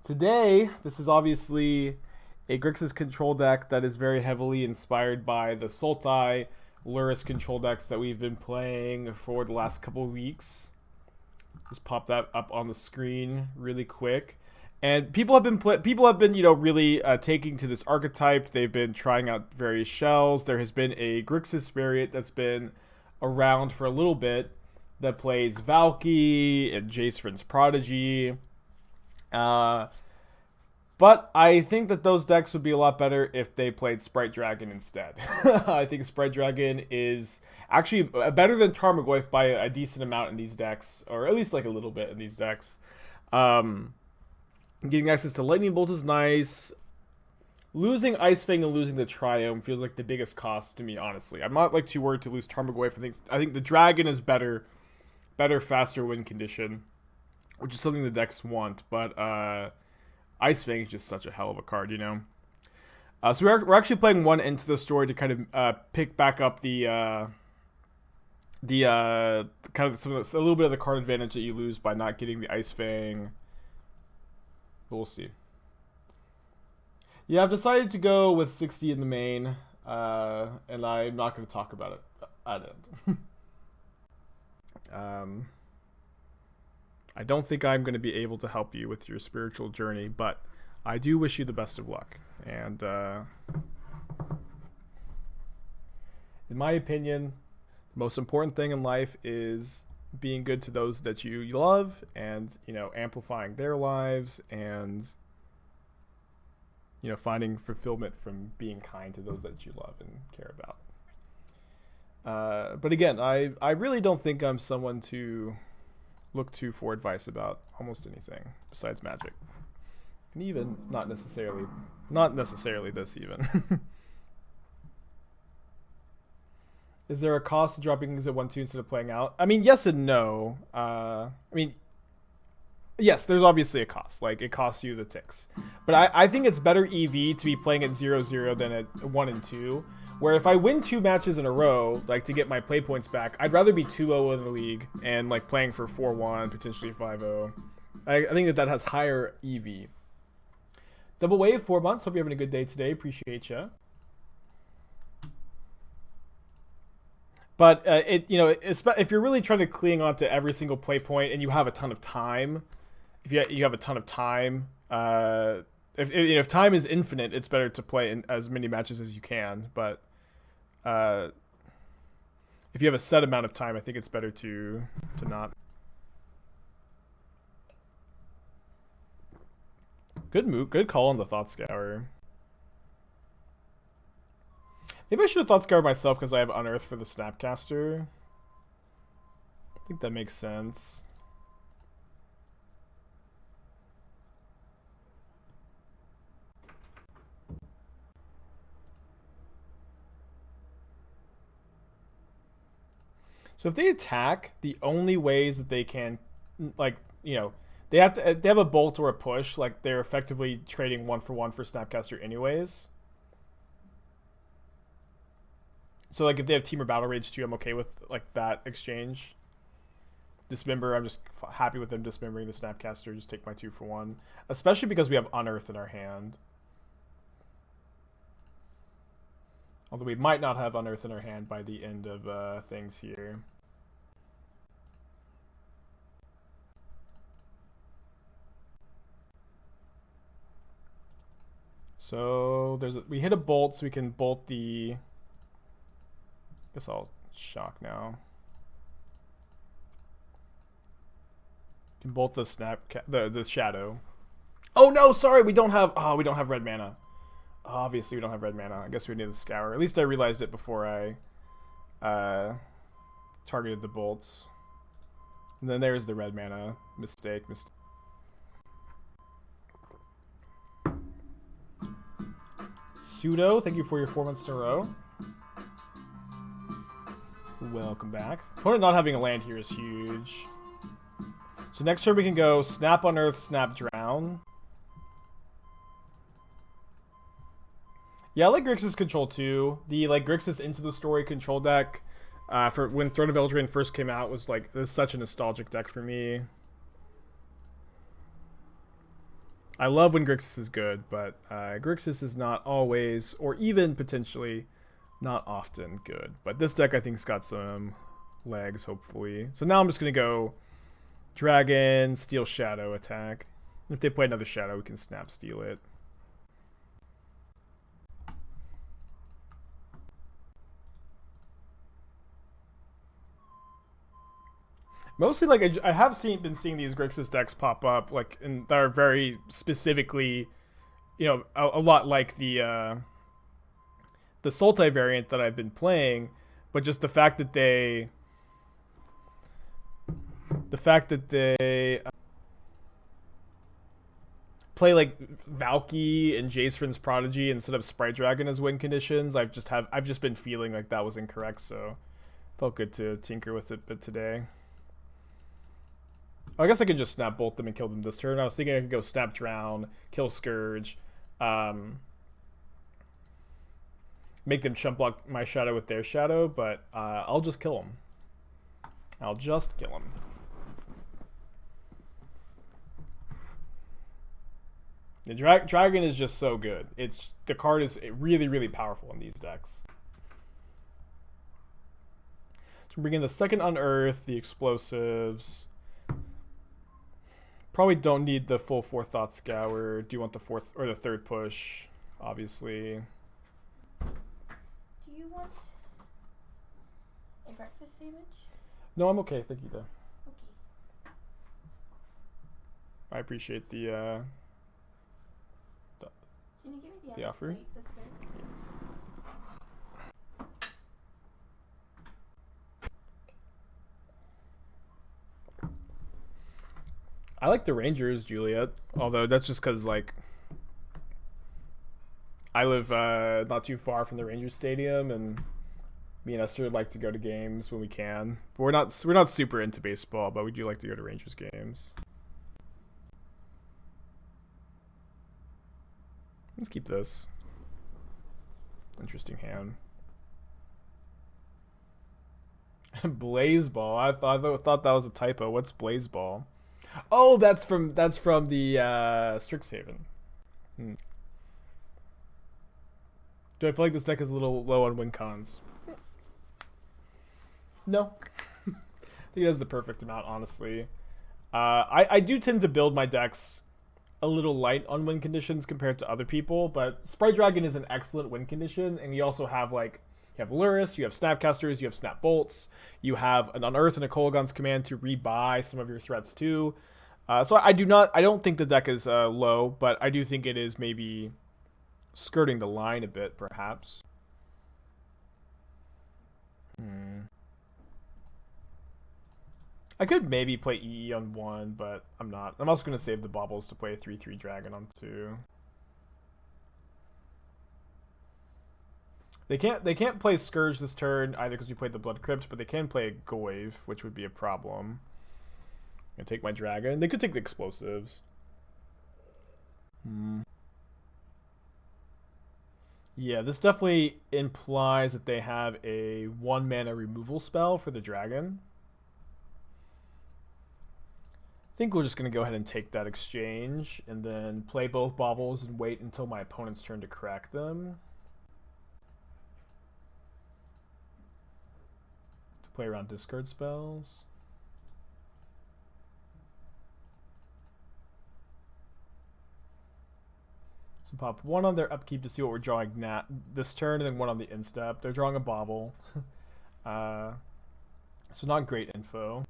Today, this is obviously a Grixis control deck that is very heavily inspired by the Sultai Lurrus control decks that we've been playing for the last couple of weeks. Just pop that up on the screen really quick. And people have been really taking to this archetype. They've been trying out various shells. There has been a Grixis variant that's been around for a little bit that plays Valky and Jace Vryn's Prodigy. But I think that those decks would be a lot better if they played Sprite Dragon instead. I think Sprite Dragon is actually better than Tarmogoyf by a decent amount in these decks, or at least like a little bit in these decks. Getting access to Lightning Bolt is nice. Losing Ice Fang and losing the Triome feels like the biggest cost to me, honestly. I'm not like too worried to lose Tarmogoyf. I think the Dragon is better, faster win condition, which is something the decks want. But Ice Fang is just such a hell of a card, you know. So we're actually playing one into the story to kind of pick back up the kind of a little bit of the card advantage that you lose by not getting the Ice Fang. But we'll see. Yeah, I've decided to go with 60 in the main, and I'm not going to talk about it at it. I don't think I'm going to be able to help you with your spiritual journey, but I do wish you the best of luck. And in my opinion, the most important thing in life is being good to those that you love, and amplifying their lives, and finding fulfillment from being kind to those that you love and care about. But again, I really don't think I'm someone to look to for advice about almost anything besides Magic, and even not necessarily this even. Is there a cost to dropping things at 1-2 instead of playing out? I mean, yes and no. Yes, there's obviously a cost. Like, it costs you the ticks. But I think it's better EV to be playing at 0-0 than at 1 and 2. Where if I win 2 matches in a row, like, to get my play points back, I'd rather be 2-0 in the league and, like, playing for 4-1, potentially 5-0. I think that has higher EV. Double Wave, 4 months. Hope you're having a good day today. Appreciate you. But if you're really trying to cling on to every single play point and you have a ton of time, if time is infinite, it's better to play in as many matches as you can. But if you have a set amount of time, I think it's better to not. Good call on the Thought Scour. Maybe I should have Thought Scour myself because I have Unearth for the Snapcaster. I think that makes sense. So if they attack, the only ways that they can, they have a bolt or a push, like they're effectively trading 1-for-1 for Snapcaster anyways. So, like, if they have Team or Battle Rage too, I'm okay with, like, that exchange. Dismember, I'm just happy with them dismembering the Snapcaster. Just take my 2-for-1. Especially because we have Unearth in our hand. Although we might not have Unearth in our hand by the end of things here. So, we hit a bolt, so we can bolt the... Guess I'll shock now. Can bolt the the shadow. Oh no, sorry, we don't have red mana. Obviously we don't have red mana. I guess we need the scour. At least I realized it before I targeted the bolts. And then there's the red mana. Mistake. Pseudo, thank you for your 4 months in a row. Welcome back. Opponent not having a land here is huge. So next turn we can go Snap Unearth, Snap Drown. Yeah, I like Grixis control too. The Grixis Into the Story control deck for when Throne of Eldraine first came out was such a nostalgic deck for me. I love when Grixis is good, but Grixis is not always, or even potentially, not often good. But this deck I think has got some legs, hopefully. So now I'm just going to go Dragon, Steel Shadow attack. If they play another Shadow, we can Snap Steal it. Mostly, like, I have been seeing these Grixis decks pop up, like, and that are very specifically, you know, a lot like the Sultai variant that I've been playing, but just the fact that they play like Valky and Jace Prodigy instead of Sprite Dragon as win conditions, I've just been feeling like that was incorrect, so felt good to tinker with it a bit today. I guess I could just Snap Bolt them and kill them this turn. I was thinking I could go Snap Drown, kill Scourge, make them chump block my Shadow with their Shadow, but I'll just kill them. I'll just kill them. The Dragon is just so good. The card is really, really powerful in these decks. So bring in the second Unearth, the explosives. Probably don't need the full 4th Thought Scour. Do you want the 4th or the 3rd push? Obviously. Do you want a breakfast sandwich? No, I'm okay. Thank you, though. Okay. I appreciate the Can you give me the offer. plate that's there? I like the Rangers, Juliet. Although that's just because, like, I live not too far from the Rangers Stadium, and me and Esther like to go to games when we can. But we're not super into baseball, but we do like to go to Rangers games. Let's keep this. Interesting hand. Blaze Ball. I thought that was a typo. What's Blaze Ball? Oh, that's from the Strixhaven. Do I feel like this deck is a little low on win cons? No. I think it has the perfect amount, honestly. I do tend to build my decks a little light on win conditions compared to other people, but Sprite Dragon is an excellent win condition, and you also have, like, you have Lurrus, you have Snapcasters, you have Snap Bolts, you have an Unearth and a Kolaghan's Command to rebuy some of your threats too. So I don't think the deck is low, but I do think it is maybe skirting the line a bit, perhaps. I could maybe play EE on 1, but I'm not. I'm also going to save the Baubles to play a 3/3 Dragon on 2. They can't play Scourge this turn either because we played the Blood Crypt, but they can play Goyve, which would be a problem. I'm gonna take my Dragon. They could take the explosives. Yeah, this definitely implies that they have a 1 mana removal spell for the Dragon. I think we're just going to go ahead and take that exchange and then play both Baubles and wait until my opponent's turn to crack them. To play around discard spells. So pop 1 on their upkeep to see what we're drawing this turn, and then 1 on the instep. They're drawing a Bauble. So not great info.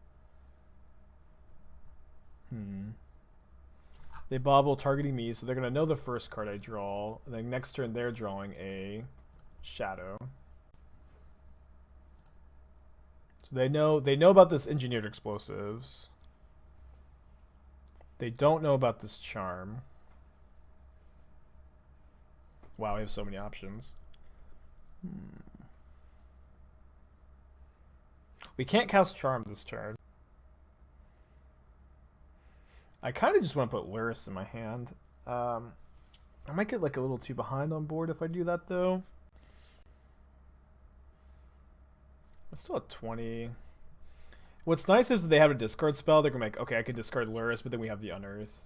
They Bauble targeting me, so they're going to know the first card I draw. And then next turn they're drawing a Shadow. So they know about this Engineered Explosives. They don't know about this Charm. Wow, we have so many options. We can't cast Charm this turn. I kind of just want to put Lurrus in my hand. I might get like a little too behind on board if I do that, though. I'm still at 20. What's nice is they have a discard spell. They're going to be like, okay, I can discard Lurrus, but then we have the Unearth.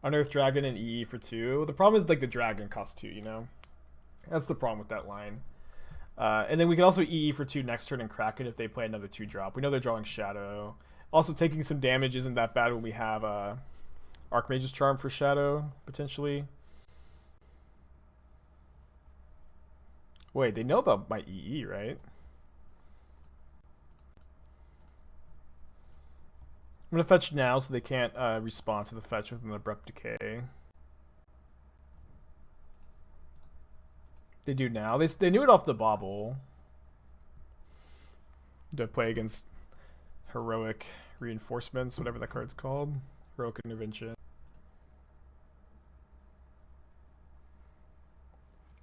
Unearth Dragon and EE for 2. The problem is like the dragon costs 2, you know? That's the problem with that line. And then we can also EE for 2 next turn and Kraken if they play another 2-drop. We know they're drawing Shadow. Also, taking some damage isn't that bad when we have Archmage's Charm for Shadow, potentially. Wait, they know about my EE, right? I'm going to fetch now so they can't respond to the fetch with an Abrupt Decay. They do now. They knew it off the Bauble. To play against Heroic Reinforcements, whatever that card's called. Heroic Intervention.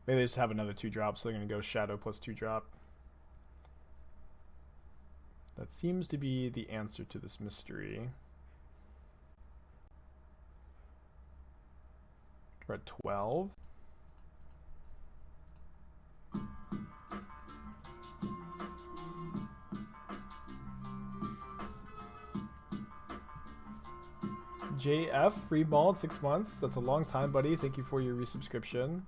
Maybe they just have another 2-drop, so they're going to go Shadow plus 2-drop. That seems to be the answer to this mystery. We're at 12. JF, free ball, 6 months. That's a long time, buddy. Thank you for your resubscription.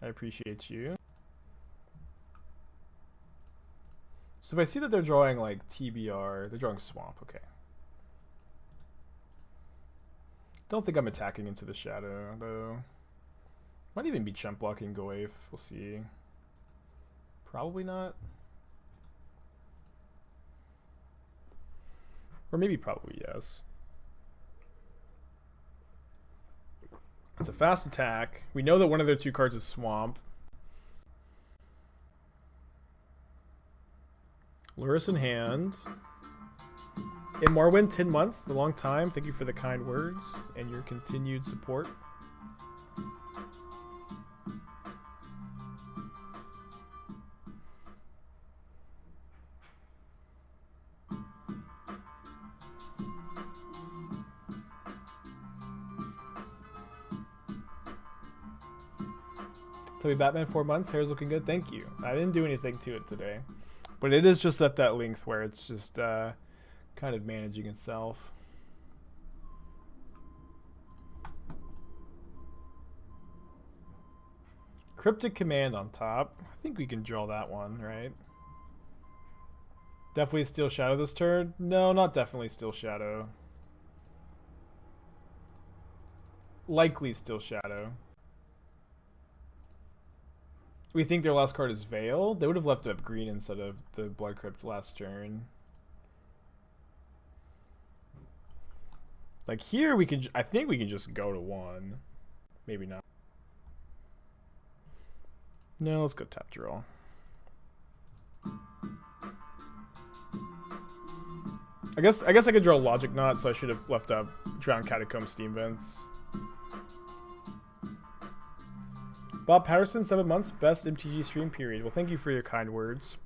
I appreciate you. So if I see that they're drawing like TBR, they're drawing Swamp, okay. Don't think I'm attacking into the Shadow, though. Might even be chump blocking Goif, we'll see. Probably not. Or maybe probably yes. It's a fast attack. We know that one of their 2 cards is Swamp. Lurrus in hand. In Morrowind, 10 months, the long time. Thank you for the kind words and your continued support. Tell me Batman 4 months, hair's looking good, thank you. I didn't do anything to it today. But it is just at that length where it's just kind of managing itself. Cryptic Command on top. I think we can draw that one, right? Definitely Steel Shadow this turn? No, not definitely Steel Shadow. Likely Steel Shadow. We think their last card is Veil. They would have left up green instead of the Blood Crypt last turn. Like here, we can. I think we can just go to 1. Maybe not. No, let's go tap draw. I guess I could draw Logic Knot, so I should have left up Drowned Catacomb Steam Vents. Bob Patterson, 7 months, best MTG stream period. Well, thank you for your kind words.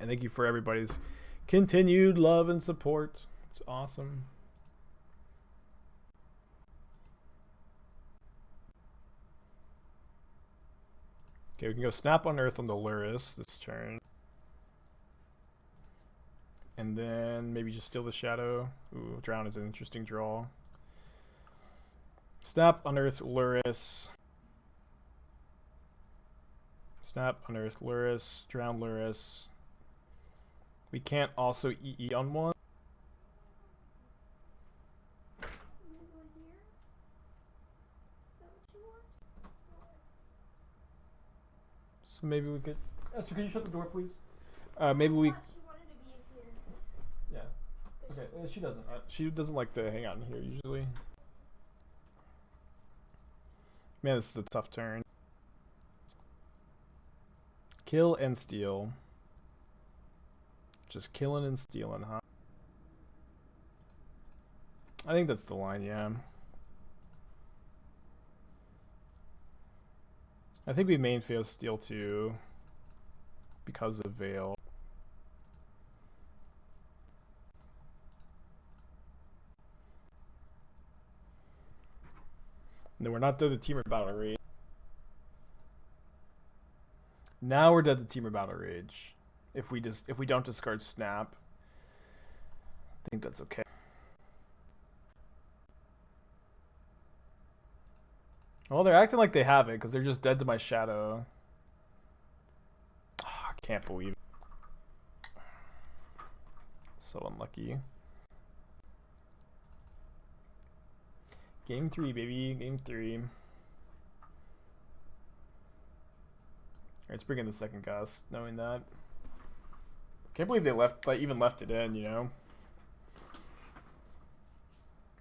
And thank you for everybody's continued love and support. It's awesome. Okay, we can go Snap Unearth on the Lurrus this turn. And then maybe just Steal the Shadow. Ooh, Drown is an interesting draw. Snap Unearth Lurrus. Snap, Unearth, Lurrus, Drown Lurrus. We can't also EE on 1. So maybe we could... Esther, can you shut the door, please? Maybe we... She wanted to be in here. Yeah. Okay, she doesn't. She doesn't like to hang out in here, usually. Man, this is a tough turn. Kill and steal. Just killing and stealing, huh? I think that's the line, yeah. I think we main phase steal too because of Veil. No, we're not dead to Teamer Battle Rage. Now we're dead to Teamer Battle Rage. If we don't discard Snap, I think that's okay. Well, they're acting like they have it because they're just dead to my shadow. Oh, I can't believe it. So unlucky. Game 3, baby. Game 3. Alright, let's bring in the second gust, knowing that. Can't believe they even left it in, you know?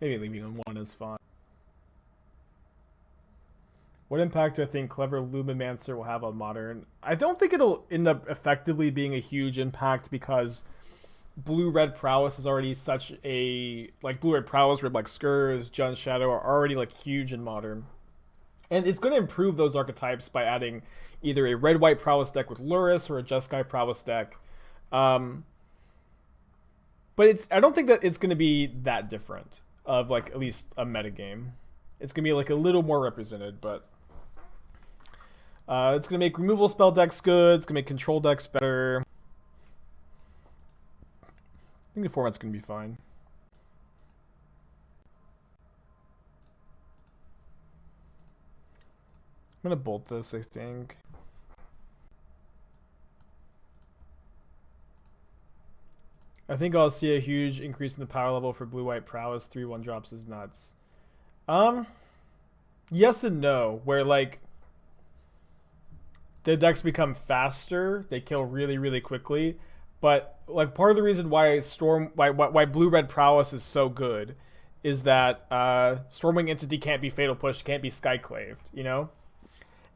Maybe leaving in one is fine. What impact do I think Clever Lumimancer will have on Modern? I don't think it'll end up effectively being a huge impact because Blue-Red Prowess is already such a... Like, Blue-Red Prowess, Red like Skurs, Jun Shadow are already, like, huge in Modern. And it's going to improve those archetypes by adding either a Red-White Prowess deck with Lurrus or a Jeskai Prowess deck. But I don't think that it's going to be that different of, like, at least a metagame. It's going to be, like, a little more represented, but... it's going to make removal spell decks good. It's going to make control decks better. I think the format's going to be fine. I'm going to bolt this, I think. I think I'll see a huge increase in the power level for Blue-White Prowess. 3/1 drops is nuts. Yes and no. Where, like... the decks become faster, they kill really, really quickly. But like part of the reason why why Blue-Red Prowess is so good is that Stormwing Entity can't be Fatal Pushed, can't be Skyclaved, you know?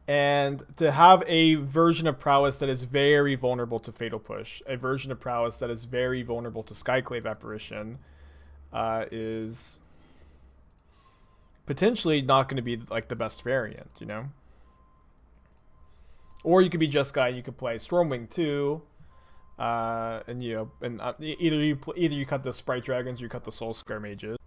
And to have a version of Prowess that is very vulnerable to Fatal Push, a version of Prowess that is very vulnerable to Skyclave Apparition, is potentially not going to be like the best variant, you know? Or you could be Jeskai and you could play Stormwing too, and you know, and either you cut the Sprite Dragons or you cut the Soul Square Mages.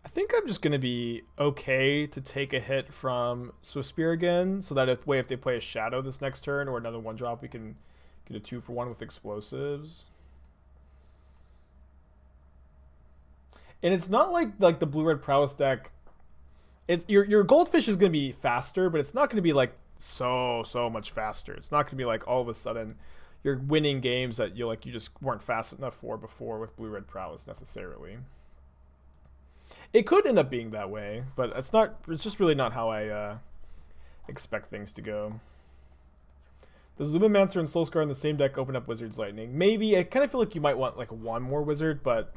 I think I'm just gonna be okay to take a hit from Swiftspear again, so that if they play a Shadow this next turn or another 1-drop, we can get a 2-for-1 with explosives. And it's not like the Blue-Red Prowess deck. It's your Goldfish is going to be faster, but it's not going to be like so much faster. It's not going to be like all of a sudden you're winning games that you just weren't fast enough for before with Blue-Red Prowess necessarily. It could end up being that way, but it's not. It's just really not how I expect things to go. Does Lumimancer and Soul Scar in the same deck open up Wizard's Lightning? Maybe. I kind of feel like you might want like one more Wizard, but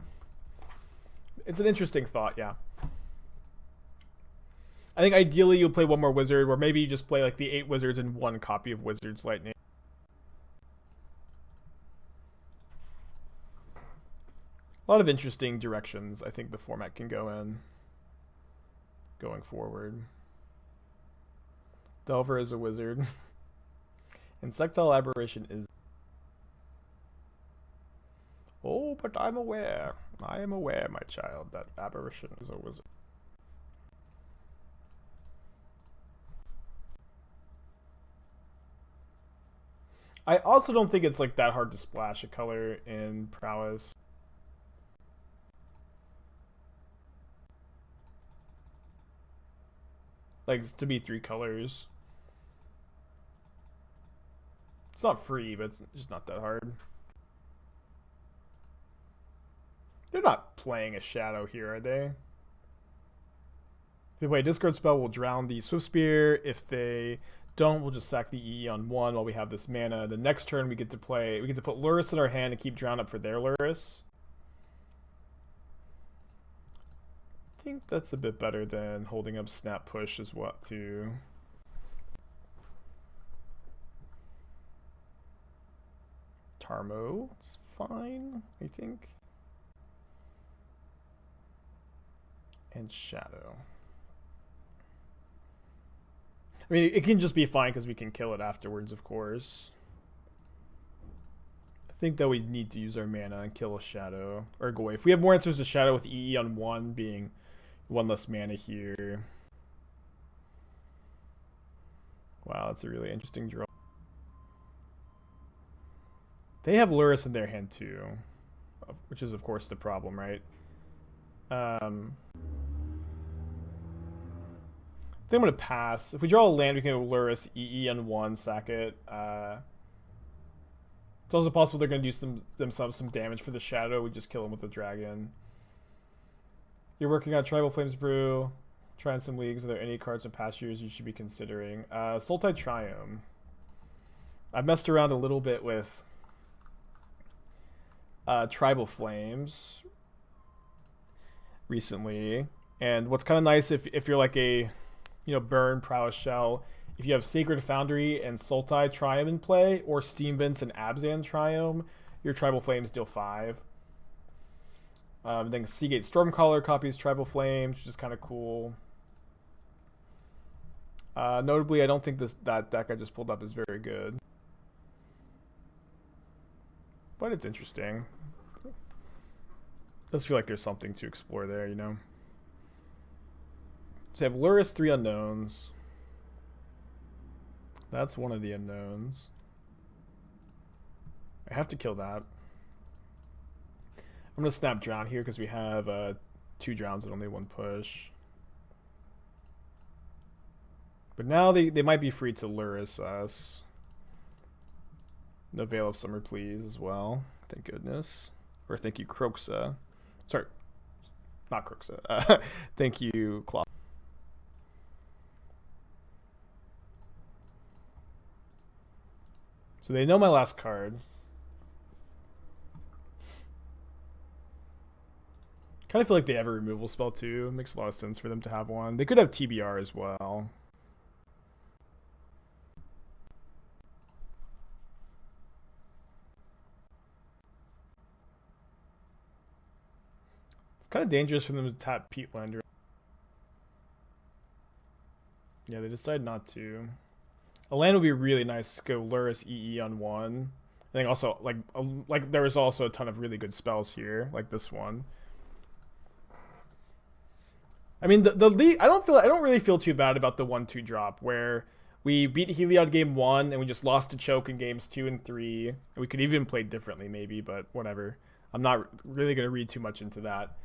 it's an interesting thought, yeah. I think ideally you'll play one more Wizard, or maybe you just play like the 8 Wizards in one copy of Wizard's Lightning. A lot of interesting directions I think the format can go in going forward. Delver is a wizard. Insectile Aberration is... Oh, but I'm aware. I am aware, my child, that Aberration is a wizard. I also don't think it's like that hard to splash a color in Prowess. Like, to be 3 colors. It's not free, but it's just not that hard. They're not playing a Shadow here, are they? If they play a discard spell, we'll drown the Swiftspear. If they don't, we'll just sack the EE on 1 while we have this mana. The next turn we get to put Lurrus in our hand and keep drown up for their Lurrus. I think that's a bit better than holding up Snap Push as well too. Tarmo, it's fine, I think. And Shadow. I mean, it can just be fine because we can kill it afterwards, of course. I think that we need to use our mana and kill a Shadow. Or go away. If we have more answers to Shadow with EE on 1 being 1 less mana here. Wow, that's a really interesting draw. They have Lurrus in their hand too. which is of course the problem, right? I think I'm going to pass. If we draw a land, we can go Lurrus, EE on 1, sack it. It's also possible they're going to do themselves some damage for the shadow. We just kill them with the dragon. You're working on Tribal Flames Brew. Trying some leagues. Are there any cards in past years you should be considering? Sultai Triome. I've messed around a little bit with Tribal Flames recently. And what's kind of nice if you're like a Burn, Prowess Shell, if you have Sacred Foundry and Sultai Triome in play, or Steam Vince and Abzan Triome, your Tribal Flames deal 5. Then Seagate Stormcaller copies Tribal Flames, which is kind of cool. Notably, I don't think that deck I just pulled up is very good. But it's interesting. Does feel like there's something to explore there, you know? So I have Lurrus, 3 unknowns. That's one of the unknowns. I have to kill that. I'm going to snap Drown here because we have 2 Drowns and only 1 push. But now they might be free to Lurrus us. No Veil of Summer, please, as well. Thank goodness. Or thank you, Croxa. Sorry, not Croxa. Thank you, Claw. So they know my last card. Kind of feel like they have a removal spell too. It makes a lot of sense for them to have one. They could have TBR as well. It's kind of dangerous for them to tap Peatlander. Yeah, they decide not to. A land would be really nice. Go Lurrus EE on 1. I think also like there was also a ton of really good spells here, like this one. I mean the league. I don't really feel too bad about the 1/2 drop where we beat Heliod game 1 and we just lost to Choke in games 2 and 3. We could even play differently maybe, but whatever. I'm not really gonna read too much into that.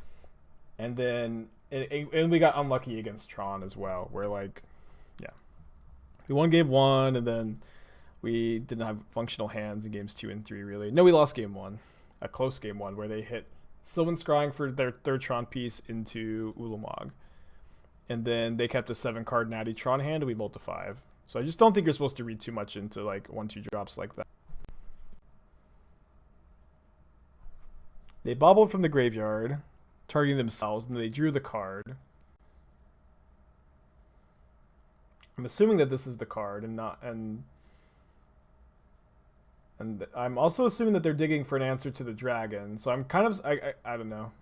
And then and we got unlucky against Tron as well, where like. We won game 1, and then we didn't have functional hands in games 2 and 3, really. No, we lost game 1. A close game 1, where they hit Sylvan Scrying for their 3rd Tron piece into Ulamog. And then they kept a 7-card natty Tron hand, and we mulled to 5. So I just don't think you're supposed to read too much into like 1/2 drops like that. They bobbled from the graveyard, targeting themselves, and they drew the card. I'm assuming that this is the card and not and I'm also assuming that they're digging for an answer to the dragon. So I'm kind of I don't know.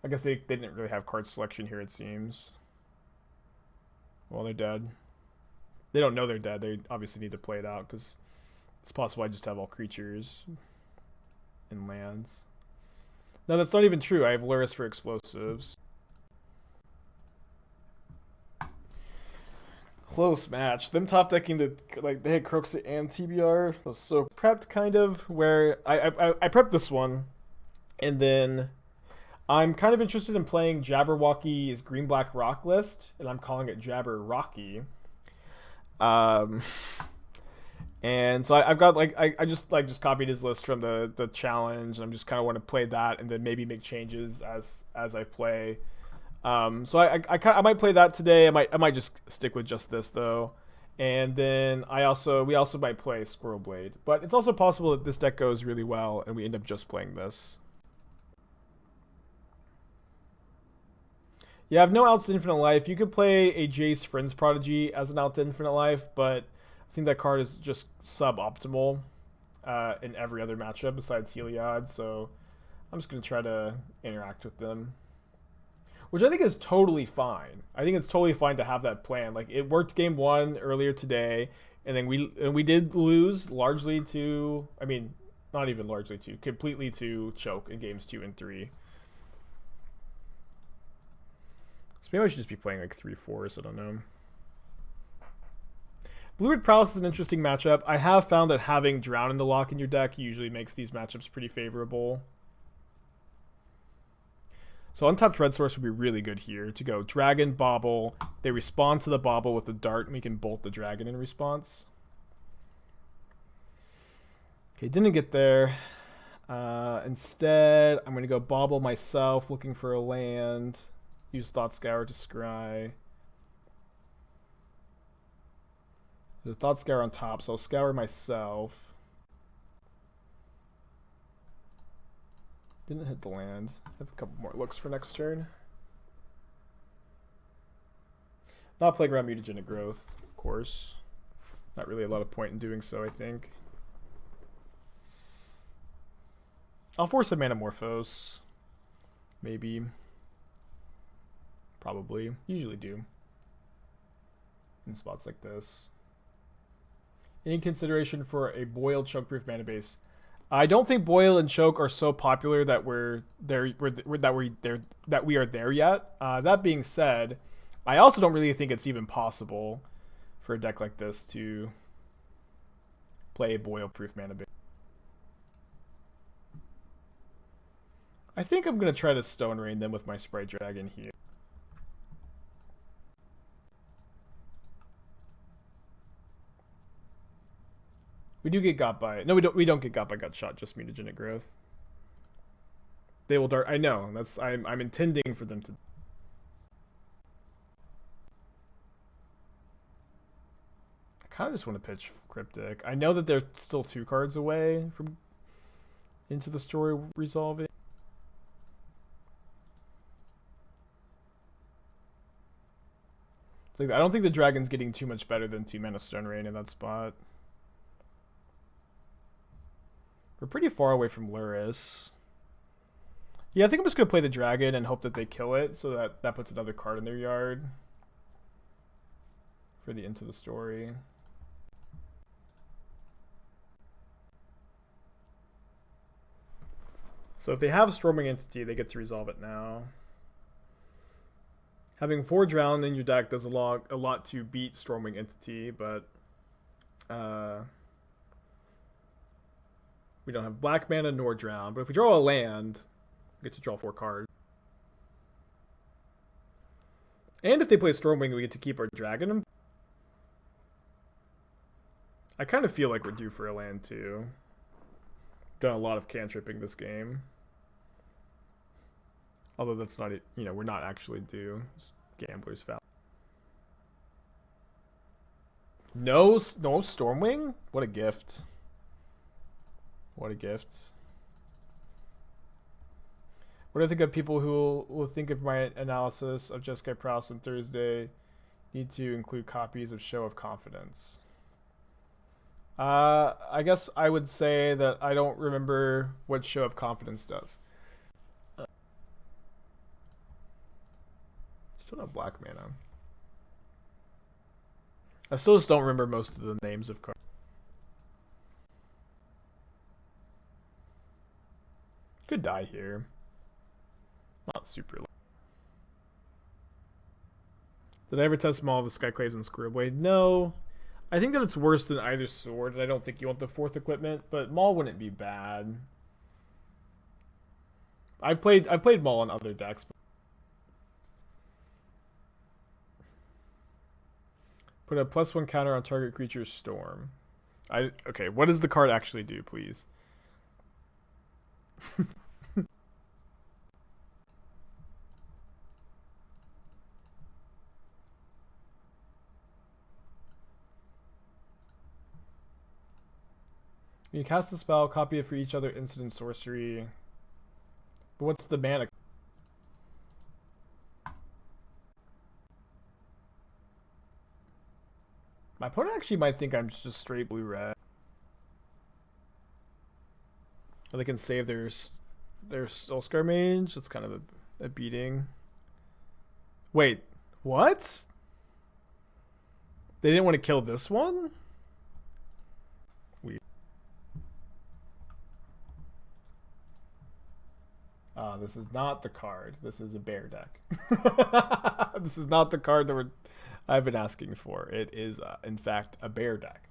I guess they didn't really have card selection here, it seems. Well, they're dead. They don't know they're dead. They obviously need to play it out because it's possible I just have all creatures and lands. No, that's not even true. I have Lurrus for explosives. Close match. Them top decking to like they had Croxa and TBR. I was so prepped kind of where I prepped this one, and then I'm kind of interested in playing Jabberwocky's Green Black Rock list, and I'm calling it Jabber Rocky. And so I've got like I just copied his list from the challenge. And I'm just kind of want to play that and then maybe make changes as I play. So I might play that today. I might just stick with just this though, and then we also might play Squirrel Blade. But it's also possible that this deck goes really well and we end up just playing this. Yeah, I have no outs to Infinite Life. You could play a Jace Friends Prodigy as an out to Infinite Life, but I think that card is just suboptimal in every other matchup besides Heliod. So I'm just gonna try to interact with them. Which I think is totally fine. I think it's totally fine to have that plan. Like it worked game 1 earlier today, and then we did lose largely to, I mean, not even largely to, completely to Choke in games 2 and 3. So maybe I should just be playing like 3/4s. I don't know. Blue-Red Prowess is an interesting matchup. I have found that having Drown in the Loch in your deck usually makes these matchups pretty favorable. So untapped red source would be really good here to go dragon, bauble. They respond to the bauble with the dart, and we can bolt the dragon in response. Okay, didn't get there. Instead, I'm going to go bauble myself, looking for a land. Use Thought Scour to scry. There's a Thought Scour on top, so I'll scour myself. Didn't hit the land. I have a couple more looks for next turn. Not playing around mutagenic growth, of course. Not really a lot of point in doing so, I think. I'll force a Manamorphose. Maybe. Probably. Usually do. In spots like this. Any consideration for a Boil Chokeproof mana base? I don't think Boil and Choke are so popular that we are there yet. That being said, I also don't really think it's even possible for a deck like this to play a Boil proof mana base. I think I'm gonna try to Stone Rain them with my Sprite Dragon here. We do get got by. No, we don't get got by gut shot. Just mutagenic growth. They will dart. I know. That's I'm intending for them to. I kind of just want to pitch Cryptic. I know that they're still 2 cards away from Into the Story resolving. It's like I don't think the dragon's getting too much better than 2 mana Stone Rain in that spot. We're pretty far away from Lurrus. Yeah, I think I'm just going to play the dragon and hope that they kill it so that puts another card in their yard for the Into the Story. So if they have Storming Entity, they get to resolve it now. Having 4 Drowned in your deck does a lot to beat Storming Entity, but we don't have black mana nor Drown. But if we draw a land, we get to draw 4 cards. And if they play Stormwing, we get to keep our dragon. I kind of feel like we're due for a land too. Done a lot of cantripping this game. Although that's not it, you know, we're not actually due. It's gambler's foul. No Stormwing? What a gift. What a gift. What do I think of people who will think of my analysis of Jeskai Prowse on Thursday? Need to include copies of Show of Confidence. I guess I would say that I don't remember what Show of Confidence does. Still have black mana. I still just don't remember most of the names of cards. Could die here. Not super low. Did I ever test Maul of the Skyclaves and Squirrelblade? No. I think that it's worse than either sword, and I don't think you want the 4th equipment, but Maul wouldn't be bad. I've played Maul on other decks. Put a +1 counter on target creature's storm. Okay, what does the card actually do, please? You cast a spell, copy it for each other instant sorcery. But what's the mana? My opponent actually might think I'm just straight blue-red. Or they can save their Soulscar Mage. That's kind of a beating. Wait, what? They didn't want to kill this one? Weird. This is not the card. This is a bear deck. This is not the card that I've been asking for. It is, in fact, a bear deck.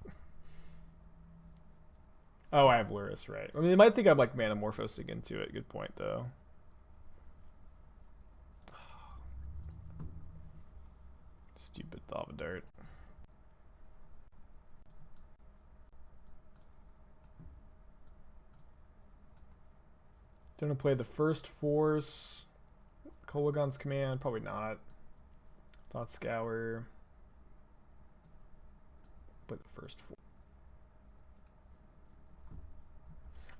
Oh, I have Lurrus, right. I mean, they might think I'm like Manamorphosing into it. Good point, though. Stupid lava dart. Gonna play the first Force. Kolaghan's Command, probably not. Thought Scour. Play the first Force.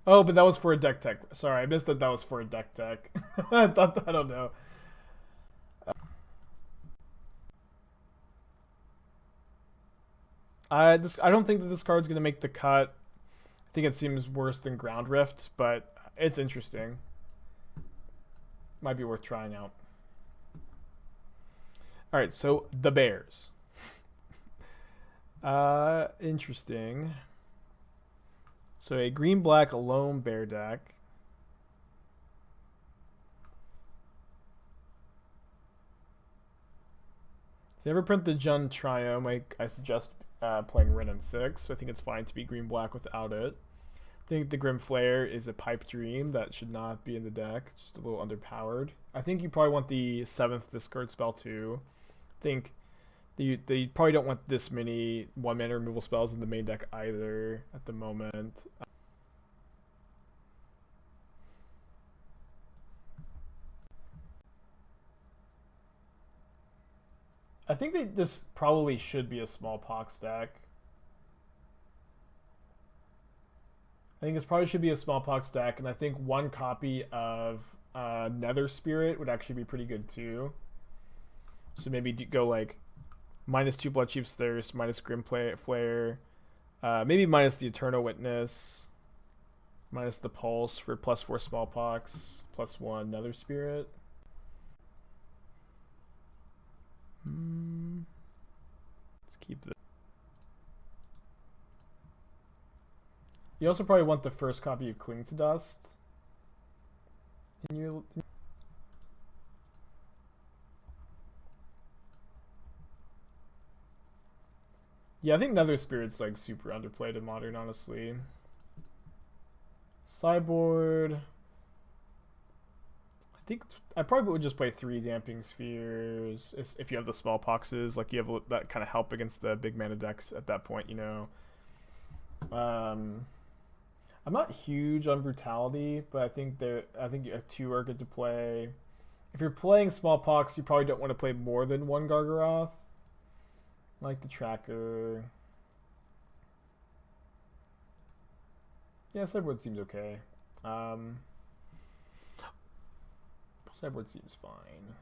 Oh, but that was for a deck tech. Sorry, I missed that was for a deck tech. I don't know. I don't think that this card's going to make the cut. I think it seems worse than Ground Rift, but it's interesting. Might be worth trying out. Alright, so the Bears. Interesting. So a green-black lone bear deck. If they ever print the Jund Triome, I suggest playing Ren and 6. I think it's fine to be green-black without it. I think the Grim Flare is a Pipe Dream that should not be in the deck. Just a little underpowered. I think you probably want the 7th discard spell too. I think they probably don't want this many 1-mana removal spells in the main deck either at the moment. I think this probably should be a Smallpox deck. I think this probably should be a Smallpox deck, and I think one copy of Nether Spirit would actually be pretty good too. So maybe go like -2 Bloodchief's Thirst, minus Grim Flare, maybe minus the Eternal Witness, minus the Pulse for +4 Smallpox, +1 Nether Spirit. Let's keep this. You also probably want the first copy of Cling to Dust in your. Yeah, I think Nether Spirit's like super underplayed in Modern, honestly. Sideboard. I think I probably would just play 3 Damping Spheres if you have the Smallpoxes. Like you have that kind of help against the big mana decks at that point, you know. I'm not huge on Brutality, but I think you 2 are good to play. If you're playing Smallpox, you probably don't want to play more than 1 Gargaroth. Like the Tracker. Yeah, Sideboard seems okay. Sideboard seems fine.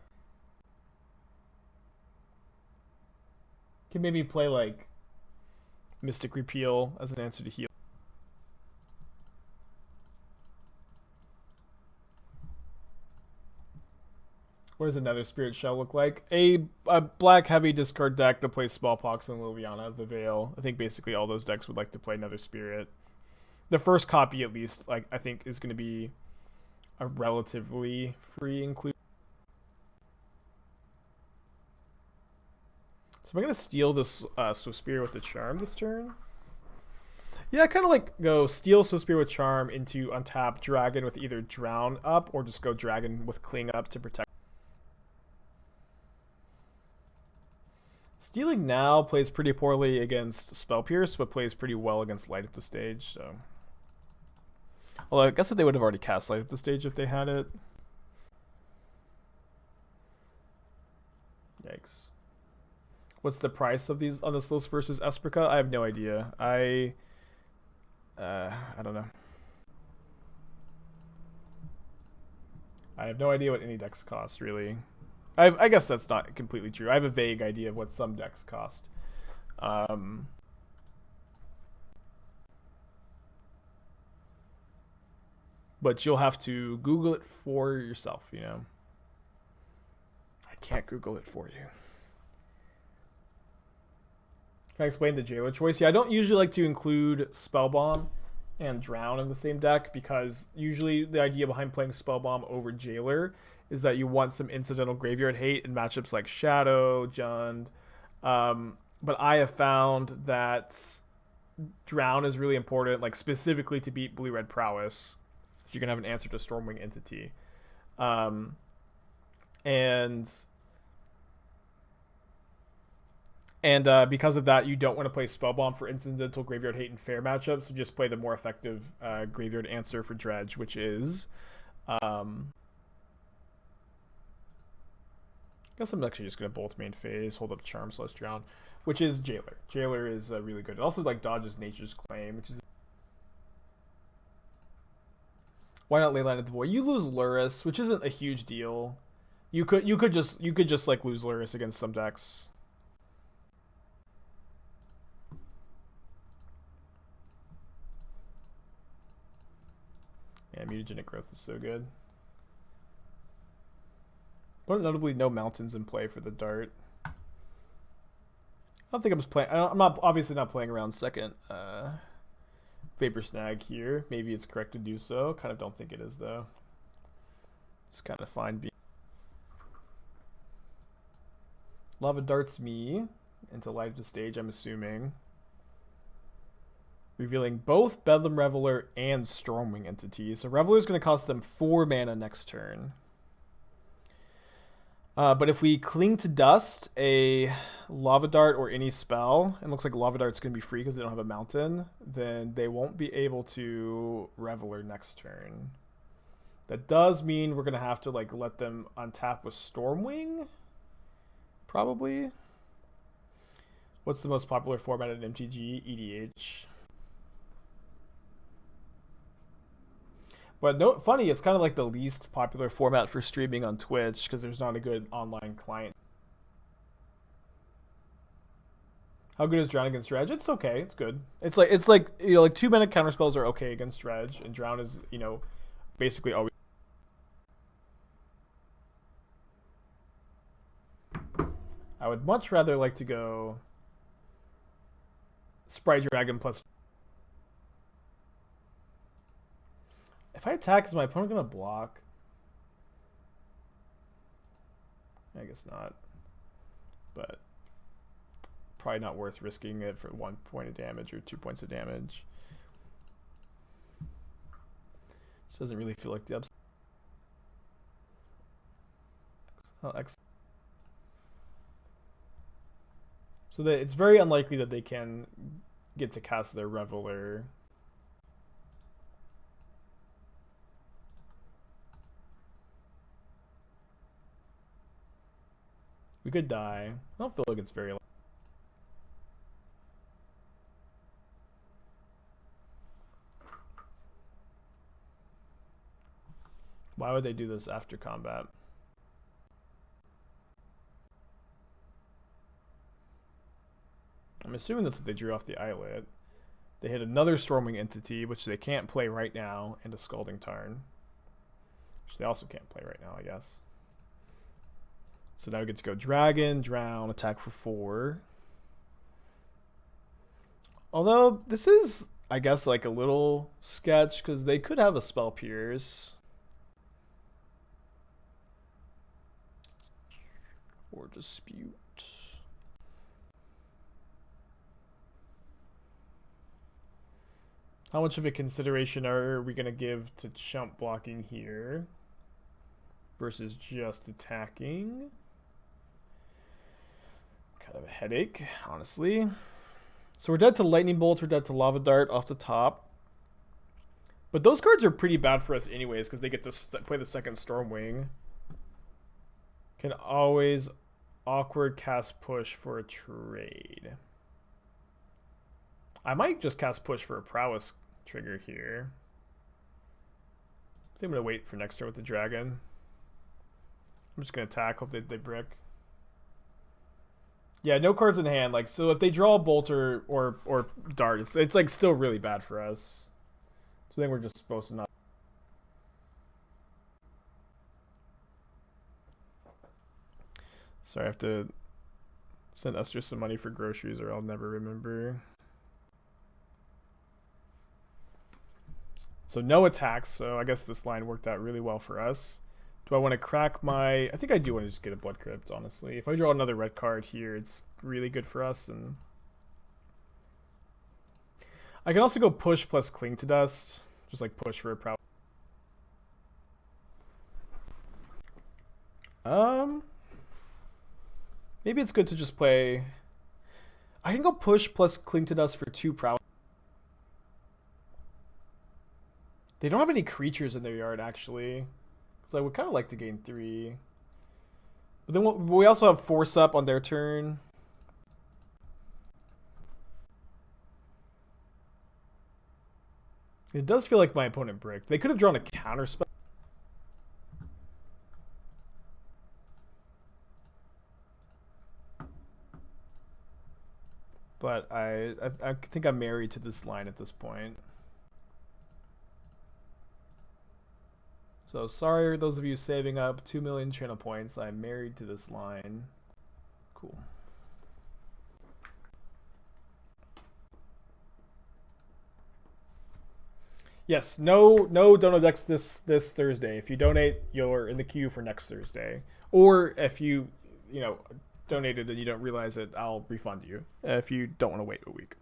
Can maybe play like Mystic Repeal as an answer to heal. What does another Spirit Shell look like? A black heavy discard deck that plays Smallpox and Liliana of the Veil. I think basically all those decks would like to play another Spirit. The first copy, at least, like I think is going to be a relatively free include. So am I going to steal this Swift Spear with the Charm this turn? Yeah, I kind of like go steal Swift Spear with Charm into untap Dragon with either Drown up or just go Dragon with Cling up to protect. Stealing now plays pretty poorly against Spell Pierce, but plays pretty well against Light Up the Stage, so. Although I guess that they would have already cast Light Up the Stage if they had it. Yikes. What's the price of these on this list versus Esprica? I have no idea. I don't know. I have no idea what any decks cost, really. I guess that's not completely true. I have a vague idea of what some decks cost. But you'll have to Google it for yourself, you know. I can't Google it for you. Can I explain the Jailer choice? Yeah, I don't usually like to include Spellbomb and Drown in the same deck because usually the idea behind playing Spellbomb over Jailer is that you want some incidental graveyard hate in matchups like Shadow, Jund. But I have found that Drown is really important, like specifically to beat Blue-Red Prowess. So you can have an answer to Stormwing Entity. And And because of that, you don't want to play Spellbomb for incidental graveyard hate and fair matchups. So just play the more effective graveyard answer for Dredge, which is... I guess I'm actually just going to bolt main phase, hold up Charm / Drown, which is Jailer. Jailer is really good. It also like dodges Nature's Claim, which is... Why not Leyline of the Void? You lose Lurrus, which isn't a huge deal. You could just like lose Lurrus against some decks. Yeah, Mutagenic Growth is so good. But notably, no mountains in play for the dart. I don't think I'm just playing. I'm not obviously not playing around second Vapor Snag here. Maybe it's correct to do so. Kind of don't think it is though. It's kind of fine. Lava darts me into light of the stage. I'm assuming. Revealing both Bedlam Reveler and Stormwing entities. So Reveler is going to cost them 4 mana next turn. But if we Cling to Dust, a Lava Dart or any spell, and looks like Lava Dart's going to be free because they don't have a mountain, then they won't be able to Reveler next turn. That does mean we're going to have to like let them untap with Stormwing, probably. What's the most popular format in MTG? EDH. But no, funny, it's kind of like the least popular format for streaming on Twitch because there's not a good online client. How good is Drown against Dredge? It's okay. It's good. It's like you know, like 2-minute counterspells are okay against Dredge, and Drown is, you know, basically always. I would much rather like to go Sprite Dragon plus. If I attack, is my opponent going to block? I guess not. But probably not worth risking it for 1 point of damage or 2 points of damage. This doesn't really feel like the upside. So it's very unlikely that they can get to cast their Reveler. We could die. I don't feel like it's very... Why would they do this after combat? I'm assuming that's what they drew off the islet. They hit another Stormwing entity, which they can't play right now, and a Scalding Tarn, which they also can't play right now, I guess. So now we get to go Dragon, Drown, attack for 4. Although, this is, I guess, like a little sketch, because they could have a Spell Pierce. Or Dispute. How much of a consideration are we going to give to chump blocking here versus just attacking? Kind of a headache, honestly. So we're dead to Lightning Bolt, we're dead to Lava Dart off the top. But those cards are pretty bad for us anyways because they get to play the second Stormwing. Can always awkward cast push for a trade. I might just cast push for a prowess trigger here. I think I'm going to wait for next turn with the dragon. I'm just going to attack, hope they brick. Yeah, no cards in hand. Like, so if they draw a bolt or dart, it's like still really bad for us. So I think we're just supposed to not. Sorry, I have to send Esther some money for groceries or I'll never remember. So no attacks, so I guess this line worked out really well for us. Do I want to crack my... I think I do want to just get a Blood Crypt, honestly. If I draw another red card here, it's really good for us. And I can also go push plus Cling to Dust. Just like push for a prow. Maybe it's good to just play... I can go push plus Cling to Dust for 2 prowess. They don't have any creatures in their yard, actually. So I would kind of like to gain 3. But then we also have Force Up on their turn. It does feel like my opponent bricked. They could have drawn a counter spell. But I think I'm married to this line at this point. So sorry, those of you saving up 2 million channel points. I'm married to this line. Cool. Yes, no dono decks this Thursday. If you donate, you're in the queue for next Thursday. Or if you donated and you don't realize it, I'll refund you if you don't want to wait a week.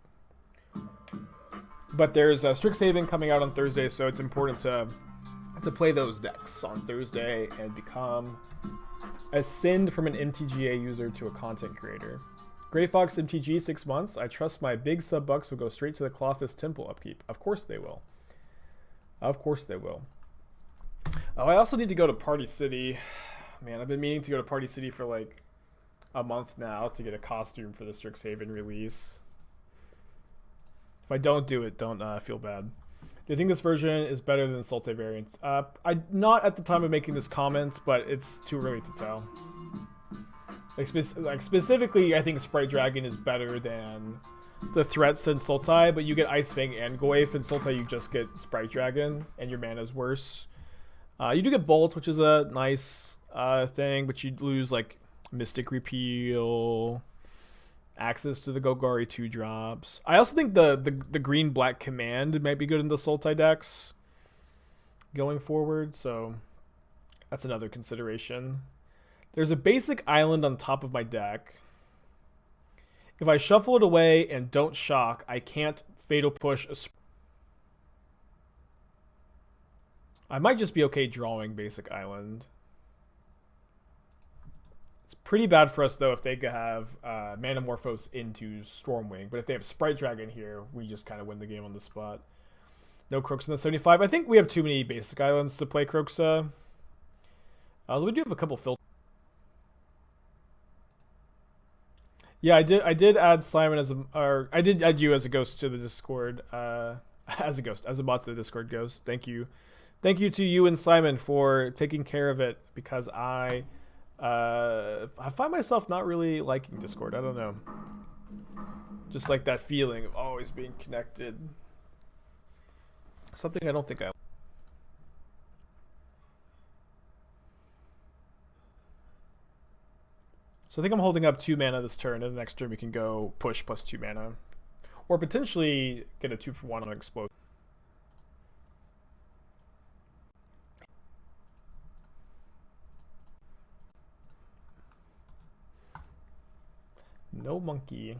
But there's Strixhaven coming out on Thursday, so it's important to play those decks on Thursday and become ascend from an MTGA user to a content creator. Grey Fox MTG 6 months. I trust my big sub bucks will go straight to the Clothis Temple upkeep. Of course they will. Of course they will. Oh, I also need to go to Party City. Man, I've been meaning to go to Party City for like a month now to get a costume for the Strixhaven release. If I don't do it, don't feel bad. Do you think this version is better than the Sultai variants? Not at the time of making this comment, but it's too early to tell. Like specifically, I think Sprite Dragon is better than the threats in Sultai, but you get Ice Fang and Goaif. In Sultai, you just get Sprite Dragon, and your mana is worse. You do get Bolt, which is a nice thing, but you lose like Mystic Repeal, access to the Golgari 2-drops. I also think the green-black command might be good in the Sultai decks going forward, so that's another consideration. There's a basic island on top of my deck. If I shuffle it away and don't shock, I can't Fatal Push a... I might just be okay drawing basic island. It's pretty bad for us, though, if they have Manamorphose into Stormwing. But if they have Sprite Dragon here, we just kind of win the game on the spot. No Croaks in the 75. I think we have too many basic islands to play Croaksa. We do have a couple filters. Yeah, I did add Simon I did add you as a ghost to the Discord. As a bot to the Discord ghost. Thank you. Thank you to you and Simon for taking care of it, because I find myself not really liking Discord. I don't know. Just like that feeling of always being connected. Something I don't think I... So I think I'm holding up 2 mana this turn, and the next turn we can go push plus 2 mana. Or potentially get a 2-for-1 on Explode. No monkey.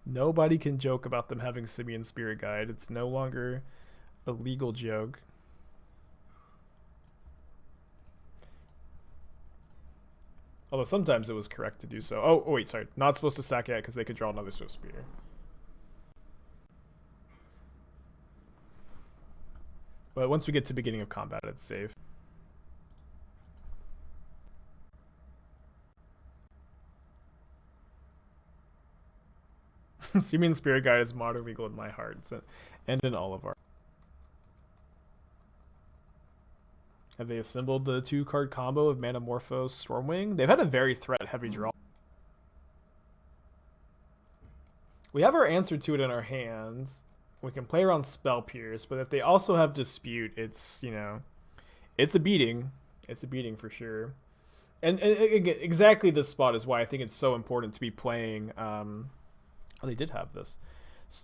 Nobody can joke about them having Simian Spirit Guide. It's no longer a legal joke. Although sometimes it was correct to do so. Oh wait, sorry. Not supposed to sack yet because they could draw another Swift Spear. But once we get to beginning of combat, it's safe. Simian Spirit Guide is modern legal in my heart, and in all of our... Have they assembled the 2-card combo of Manamorphose Stormwing? They've had a very threat-heavy draw. We have our answer to it in our hands. We can play around Spell Pierce, but if they also have Dispute, it's, it's a beating. It's a beating for sure. And exactly this spot is why I think it's so important to be playing... oh, they did have this.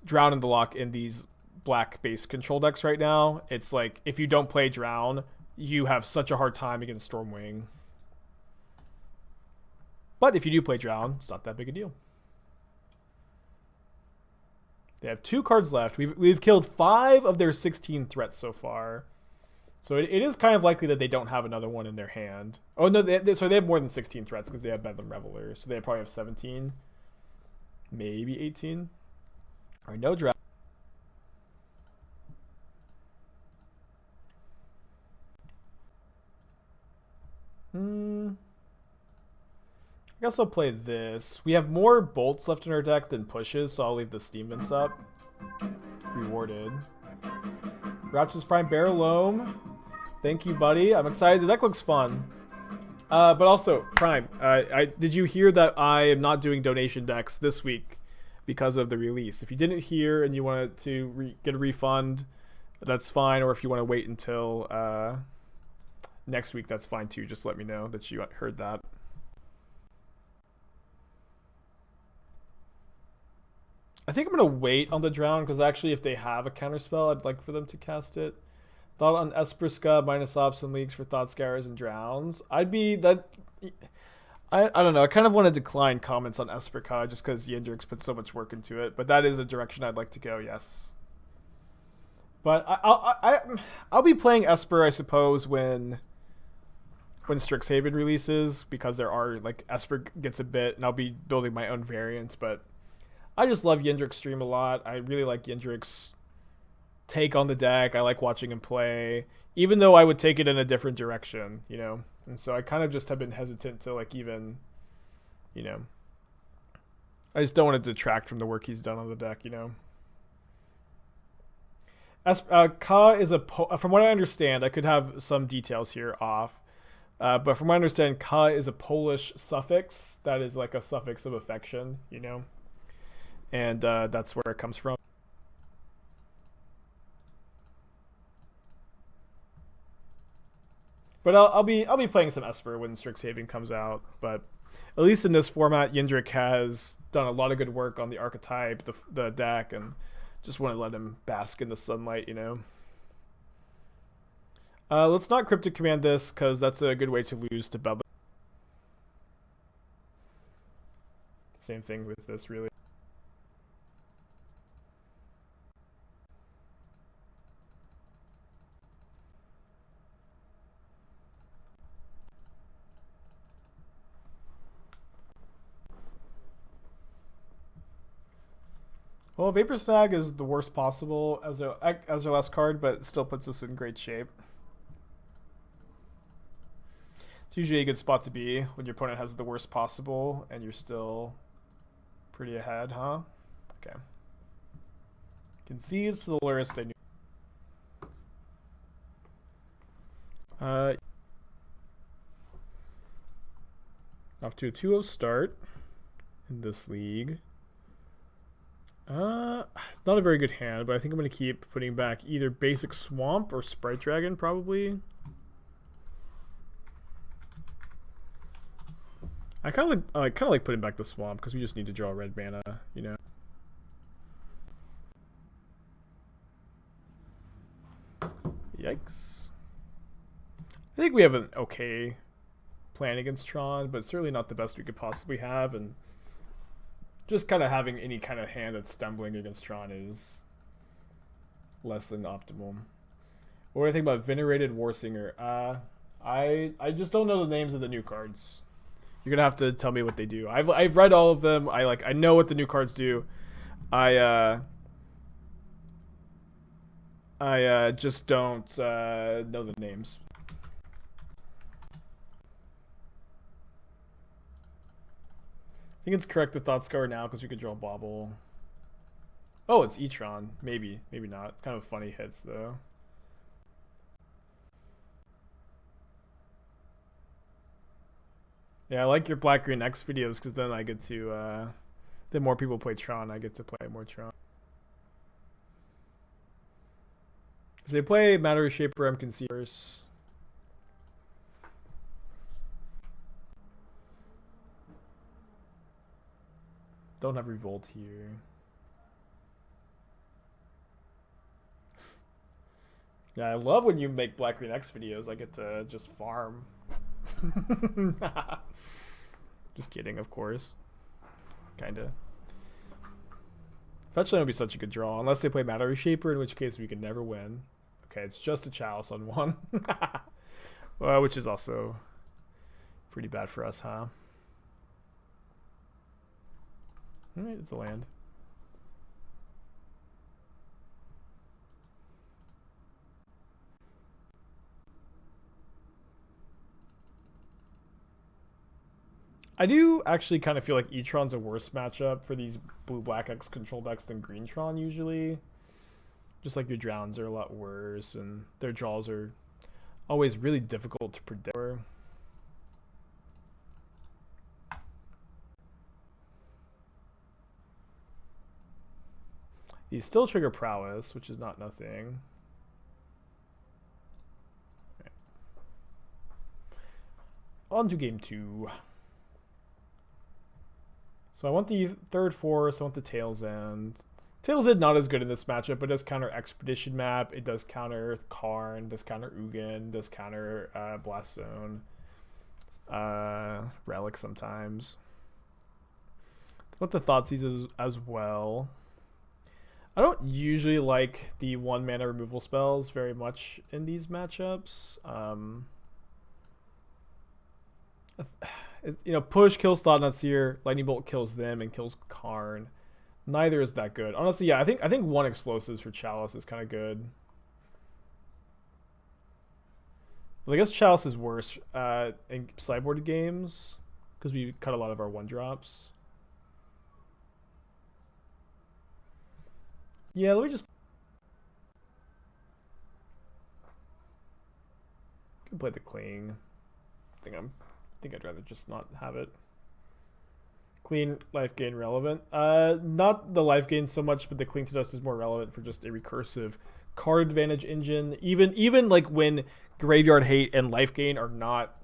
Drown in the Loch in these black-based control decks right now. It's like, if you don't play Drown... you have such a hard time against Stormwing. But if you do play Drown, it's not that big a deal. They have 2 cards left. We've killed 5 of their 16 threats so far. So it is kind of likely that they don't have another one in their hand. Oh, no, so they have more than 16 threats because they have Bedlam Reveler. So they probably have 17. maybe 18. All right, no draft. I guess I'll play this. We have more bolts left in our deck than pushes, so I'll leave the Steam Vince up. Rewarded. Ratchet's Prime Barrel Loam. Thank you, buddy. I'm excited. The deck looks fun. But also, Prime, did you hear that I am not doing donation decks this week because of the release? If you didn't hear and you wanted to get a refund, that's fine. Or if you want to wait until next week, that's fine too. Just let me know that you heard that. I think I'm going to wait on the Drown because actually if they have a counterspell, I'd like for them to cast it. Thought on Espriska, minus ops and leagues for Thought Scours and Drowns. I'd be that... I don't know. I kind of want to decline comments on Espriska just because Yendrix put so much work into it. But that is a direction I'd like to go, yes. But I'll be playing Esper, I suppose, when Strixhaven releases, because there are, like, Esper gets a bit, and I'll be building my own variants, but I just love Yendrix stream a lot. I really like Yendrix take on the deck. I like watching him play, even though I would take it in a different direction, you know? And so I kind of just have been hesitant to, like, even, you know, I just don't want to detract from the work he's done on the deck, you know? Ka is from what I understand, I could have some details here off, but from what I understand, Ka is a Polish suffix that is like a suffix of affection, you know? And that's where it comes from. But I'll be playing some Esper when Strixhaven comes out. But at least in this format, Yendrix has done a lot of good work on the archetype, the deck, and just want to let him bask in the sunlight, you know. Let's not Cryptic Command this because that's a good way to lose to Bauble. Same thing with this, really. Well, Vapor Snag is the worst possible as our last card, but it still puts us in great shape. It's usually a good spot to be when your opponent has the worst possible and you're still pretty ahead, huh? Okay. Concedes to the Lurrus they knew. Off to a 2-0 start in this league. It's not a very good hand, but I think I'm going to keep putting back either basic Swamp or Sprite Dragon, probably. I kind of like putting back the Swamp because we just need to draw red mana, you know. Yikes. I think we have an okay plan against Tron, but certainly not the best we could possibly have, and just kind of having any kind of hand that's stumbling against Tron is less than optimal. What do you think about Venerated Warsinger? I just don't know the names of the new cards. You're gonna have to tell me what they do. I've read all of them. I know what the new cards do. I just don't know the names. I think it's correct to Thought Scour now because we could draw Bauble. Oh, it's E-Tron. Maybe, maybe not. Kind of funny hits though. Yeah, I like your Black Green X videos because then I get to, then more people play Tron, I get to play more Tron. If they play Matter Shaper, I'm Concealers. Don't have Revolt here. Yeah, I love when you make Black Green X videos. I get to just farm. Just kidding, of course. Kinda. Fetchland would be such a good draw, unless they play Matter Shaper, in which case we could never win. Okay, it's just a Chalice on one. Well, which is also pretty bad for us, huh? Alright, it's a land. I do actually kind of feel like E-Tron's a worse matchup for these blue-black X control decks than Green-Tron usually. Just like your Drowns are a lot worse, and their draws are always really difficult to predict. These still trigger Prowess, which is not nothing. Okay. On to game 2. So I want the third Force, I want the Tail's End. Tail's End not as good in this matchup, but it does counter Expedition Map, it does counter Karn, it does counter Ugin, it does counter Blast Zone, Relic sometimes. I want the Thoughtseize as well. I don't usually like the 1 mana removal spells very much in these matchups. You know, Push kills Thought Seer, Lightning Bolt kills them and kills Karn. Neither is that good. Honestly, yeah, I think 1 Explosives for Chalice is kind of good. Well, I guess Chalice is worse in sideboard games because we cut a lot of our 1-drops. Yeah, let me just play the Cling. I think I'd rather just not have it. Clean, life gain relevant. Not the life gain so much, but the Cling to Dust is more relevant for just a recursive card advantage engine. Even like when Graveyard Hate and life gain are not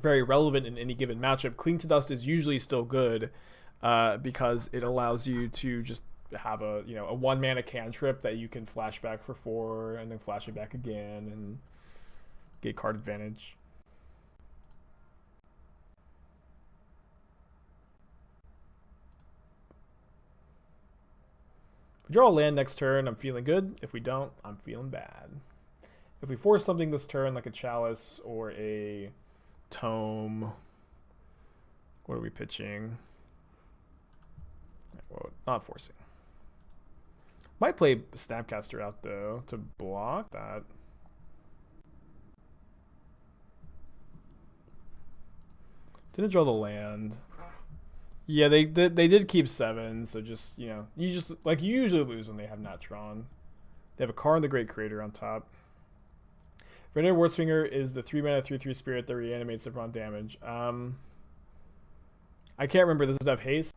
very relevant in any given matchup, Cling to Dust is usually still good because it allows you to just have a 1 mana cantrip that you can flash back for 4 and then flash it back again and get card advantage. If we draw a land next turn, I'm feeling good. If we don't, I'm feeling bad. If we force something this turn, like a Chalice or a Tome, what are we pitching? Well, not forcing. Might play Snapcaster out though to block that. Didn't draw the land. Yeah, they did keep 7, so just you usually lose when they have Natron. They have a Karn the Great Creator on top. Venerable Warfinger is the 3 mana 3/3 spirit that reanimates upon damage. I can't remember. Does it have haste?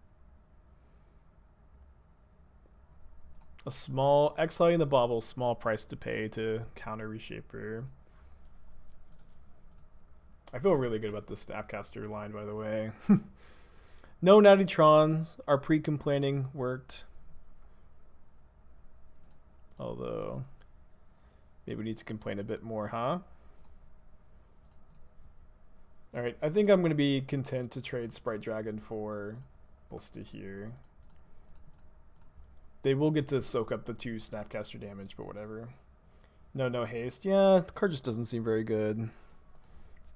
A small exiling the Bauble, small price to pay to counter Reshaper. I feel really good about the Snapcaster line, by the way. No Natty Trons. Our pre-complaining worked. Although, maybe we need to complain a bit more, huh? Alright, I think I'm going to be content to trade Sprite Dragon for Ballista here. They will get to soak up the 2 Snapcaster damage, but whatever. No haste. Yeah, the card just doesn't seem very good.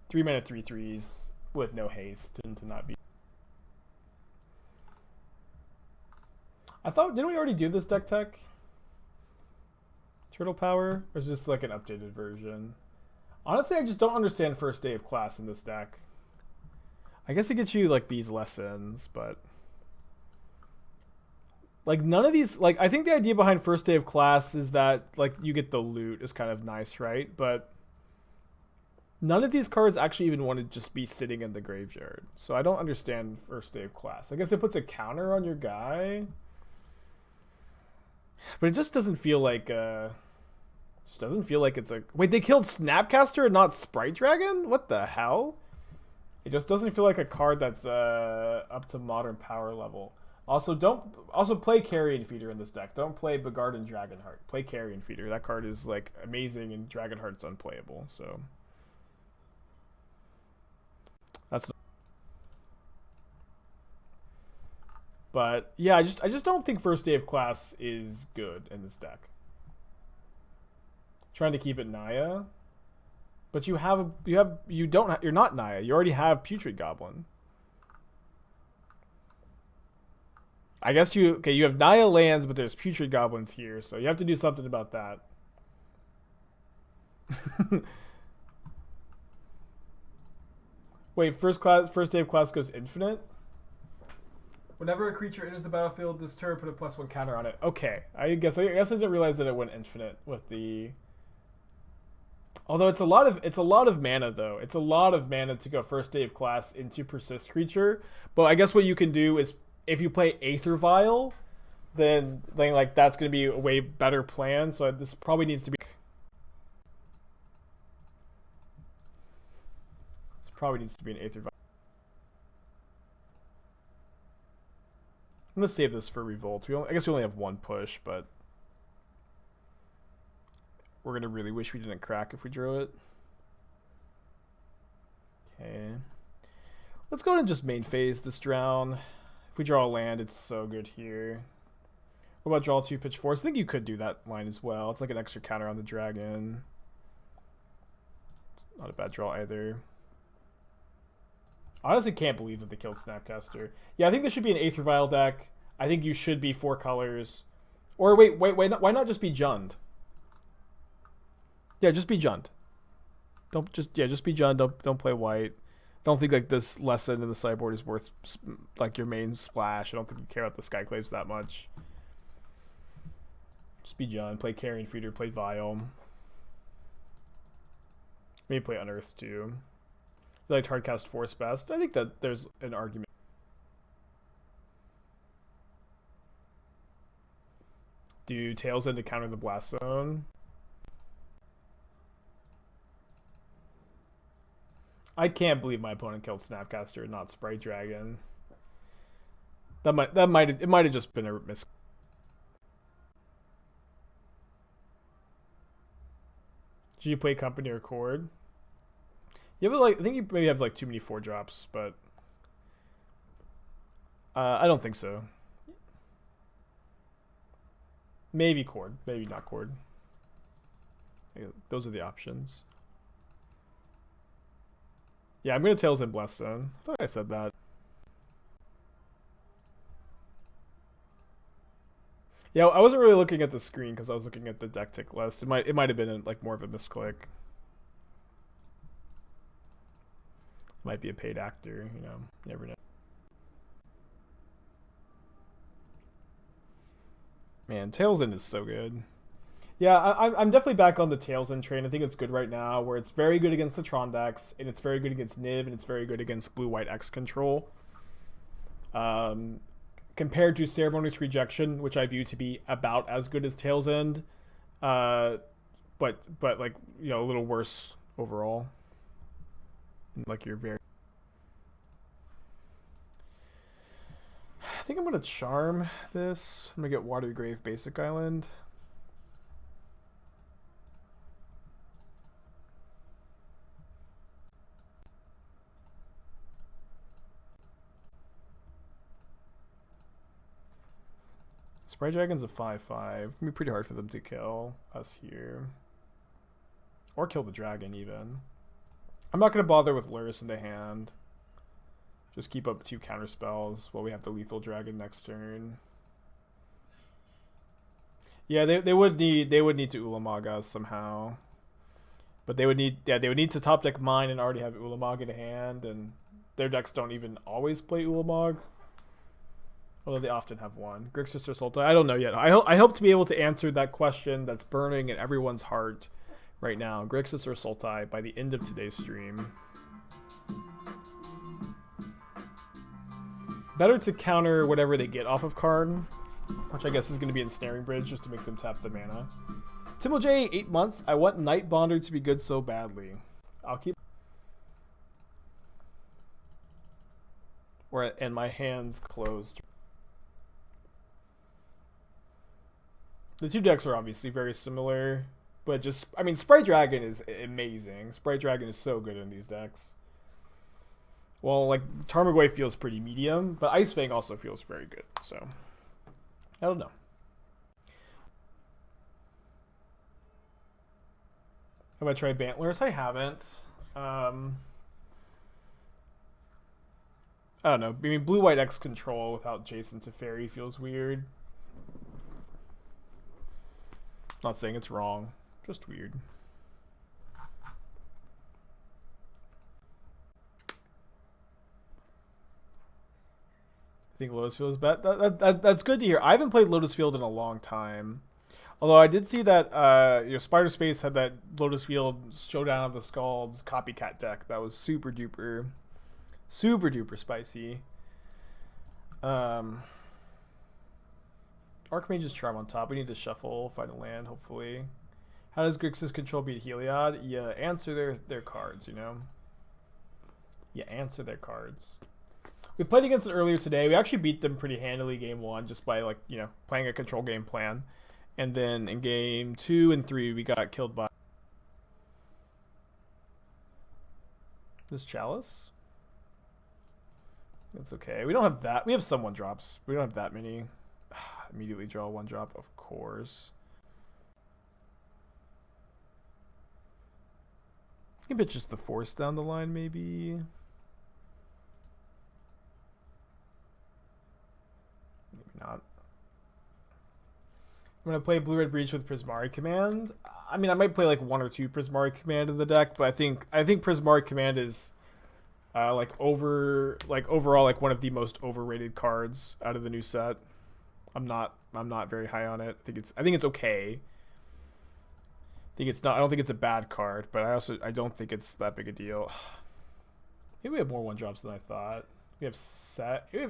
3 mana 3/3s with no haste tend to not be. I thought, didn't we already do this deck tech? Turtle Power? Or is this like an updated version? Honestly, I just don't understand First Day of Class in this deck. I guess it gets you like these lessons, but like none of these, like I think the idea behind First Day of Class is that like you get the loot is kind of nice, right? But none of these cards actually even want to just be sitting in the graveyard. So I don't understand First Day of Class. I guess it puts a counter on your guy. But it just doesn't feel like it's like, wait, they killed Snapcaster and not Sprite Dragon? What the hell? It just doesn't feel like a card that's up to modern power level. Also play Carrion Feeder in this deck. Don't play Begarden Dragonheart. Play Carrion Feeder. That card is like amazing and Dragonheart's unplayable. So that's. But yeah, I just don't think First Day of Class is good in this deck. Trying to keep it Naya, but you're not Naya. You already have Putrid Goblin. I guess you have Naya lands, but there's Putrid Goblins here, so you have to do something about that. Wait, first day of class goes infinite? Whenever a creature enters the battlefield this turn, put a +1 counter on it. Okay, I guess I didn't realize that it went infinite with the. Although it's a lot of mana though. It's a lot of mana to go first day of class into persist creature. But I guess what you can do is if you play Aether Vial, then like that's gonna be a way better plan. So this probably needs to be. This probably needs to be an Aether Vial. I'm gonna save this for Revolt. I guess we only have one push, but we're gonna really wish we didn't crack if we drew it. Okay, let's go ahead and just main phase this Drown. If we draw a land, it's so good here. What about draw 2, pitch 4? So I think you could do that line as well. It's like an extra counter on the dragon. It's not a bad draw either. I honestly can't believe that they killed Snapcaster. Yeah, I think this should be an Aether Vial deck. I think you should be 4 colors. Or wait, why not just be Jund? Yeah, just be Jund. Just be Jund. Don't play white. Don't think like this lesson in the sideboard is worth like your main splash. I don't think you care about the Skyclaves that much. Just be Jund. Play Carrion Feeder. Play Vial. Maybe play Unearth too. You like hardcast Force best? I think that there's an argument. Do Tails End to counter the Blast Zone? I can't believe my opponent killed Snapcaster and not Sprite Dragon. It might have just been a miss. Did you play Company or Chord? You have I think you maybe have like too many 4-drops, but I don't think so. Maybe Chord, maybe not Chord. Those are the options. Yeah, I'm gonna Tails and Bless Zone. I thought I said that. Yeah, I wasn't really looking at the screen because I was looking at the deck tick list. It might have been like more of a misclick. Might be a paid actor, you know. Never know. Man, Tails End is so good. Yeah, I'm definitely back on the Tails End train. I think it's good right now, where it's very good against the Tron decks, and it's very good against Niv, and it's very good against Blue-White X control. Compared to Ceremonious Rejection, which I view to be about as good as Tails End, but like, you know, a little worse overall. Like you're very. I think I'm gonna charm this. I'm gonna get Watery Grave Basic Island. Sprite Dragon's a 5/5. It'll be pretty hard for them to kill us here. Or kill the dragon even. I'm not gonna bother with Lurrus in the hand. Just keep up 2 counter spells while we have the lethal dragon next turn. Yeah, they would need to Ulamog us somehow. But they would need to top deck mine and already have Ulamog in hand, and their decks don't even always play Ulamog. Although they often have one. Grixis or Sultai? I don't know yet. I hope to be able to answer that question that's burning in everyone's heart right now. Grixis or Sultai by the end of today's stream. Better to counter whatever they get off of Karn, which I guess is going to be Ensnaring Bridge just to make them tap the mana. Timo J, 8 months. I want Night Bonder to be good so badly. I'll keep. And my hands closed. The two decks are obviously very similar, but just, I mean, Sprite Dragon is amazing. Sprite Dragon is so good in these decks. Well, like, Tarmogoyf feels pretty medium, but Ice Fang also feels very good, so I don't know. Have I tried Bantlers? I haven't. I don't know. I mean, blue-white X control without Jason Teferi feels weird. Not saying it's wrong, just weird. I think Lotus Field is bad. That's good to hear. I haven't played Lotus Field in a long time. Although I did see that Spider Space had that Lotus Field Showdown of the Scalds copycat deck that was super duper spicy. Archmage's Charm on top. We need to shuffle, find a land, hopefully. How does Grixis control beat Heliod? You answer their cards, you know? You answer their cards. We played against it earlier today. We actually beat them pretty handily game 1 just by, like, you know, playing a control game plan. And then in game 2 and 3, we got killed by this Chalice. That's okay. We don't have that. We have some 1-drops. We don't have that many. Immediately draw 1-drop, of course. Maybe it's just the Force down the line, maybe. Maybe not. I'm going to play Blue-Red Breach with Prismatic Command. I mean, I might play like 1 or 2 Prismatic Command in the deck, but I think Prismatic Command is overall like one of the most overrated cards out of the new set. I'm not very high on it. I think it's okay. I don't think it's a bad card, but I don't think it's that big a deal. Maybe we have more 1-drops than I thought. We have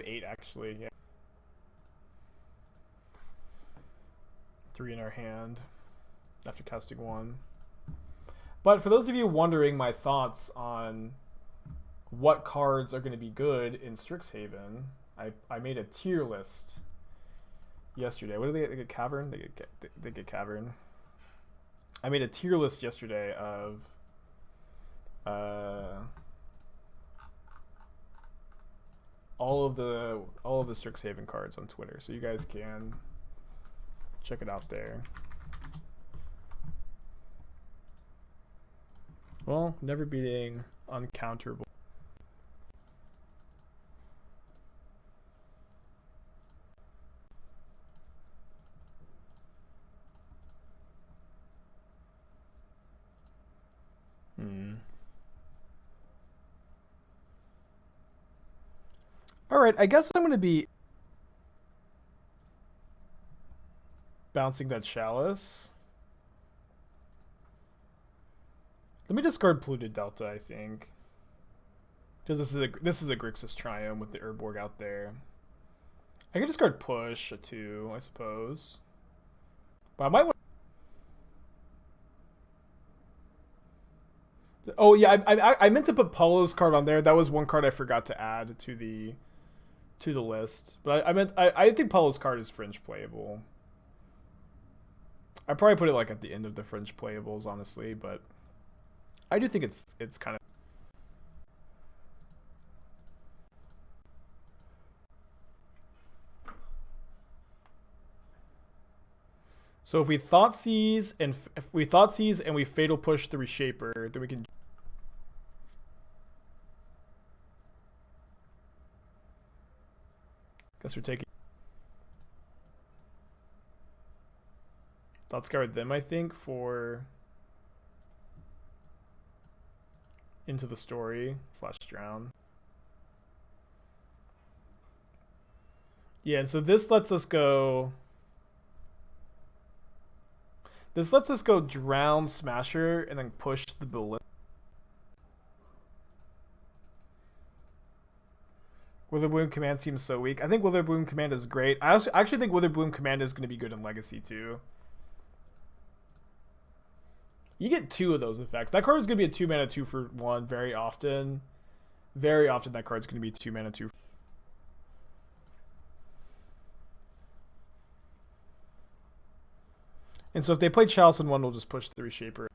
8 actually. Yeah. 3 in our hand after casting 1. But for those of you wondering my thoughts on what cards are going to be good in Strixhaven, I made a tier list yesterday. What do they get? Cavern? They get Cavern. I made a tier list yesterday of all of the Strixhaven cards on Twitter, so you guys can check it out there. Well, never beating uncounterable. Alright, I guess I'm going to be bouncing that Chalice. Let me discard Polluted Delta, I think. Because this is a Grixis Triumph with the Urborg out there. I can discard Push, a 2, I suppose. But I might want... Oh, yeah, I meant to put Polo's card on there. That was one card I forgot to add to the list. But I think Polo's card is fringe playable. I probably put it like at the end of the fringe playables, honestly, but I do think it's kind of... So if we Thoughtseize and we Fatal Push the Reshaper, then we can... Guess we're taking... Thought Scour them, I think, for Into the Story / Drown. Yeah, and so this lets us go... This lets us go Drown Smasher and then push the Bullet. Witherbloom Command seems so weak. I think Witherbloom Command is great. I actually think Witherbloom Command is going to be good in Legacy too. You get 2 of those effects. That card is going to be a 2-mana 2 for 1 very often. Very often that card's going to be 2-mana 2. And so if they play Chalice in 1, we'll just push the Reshaper.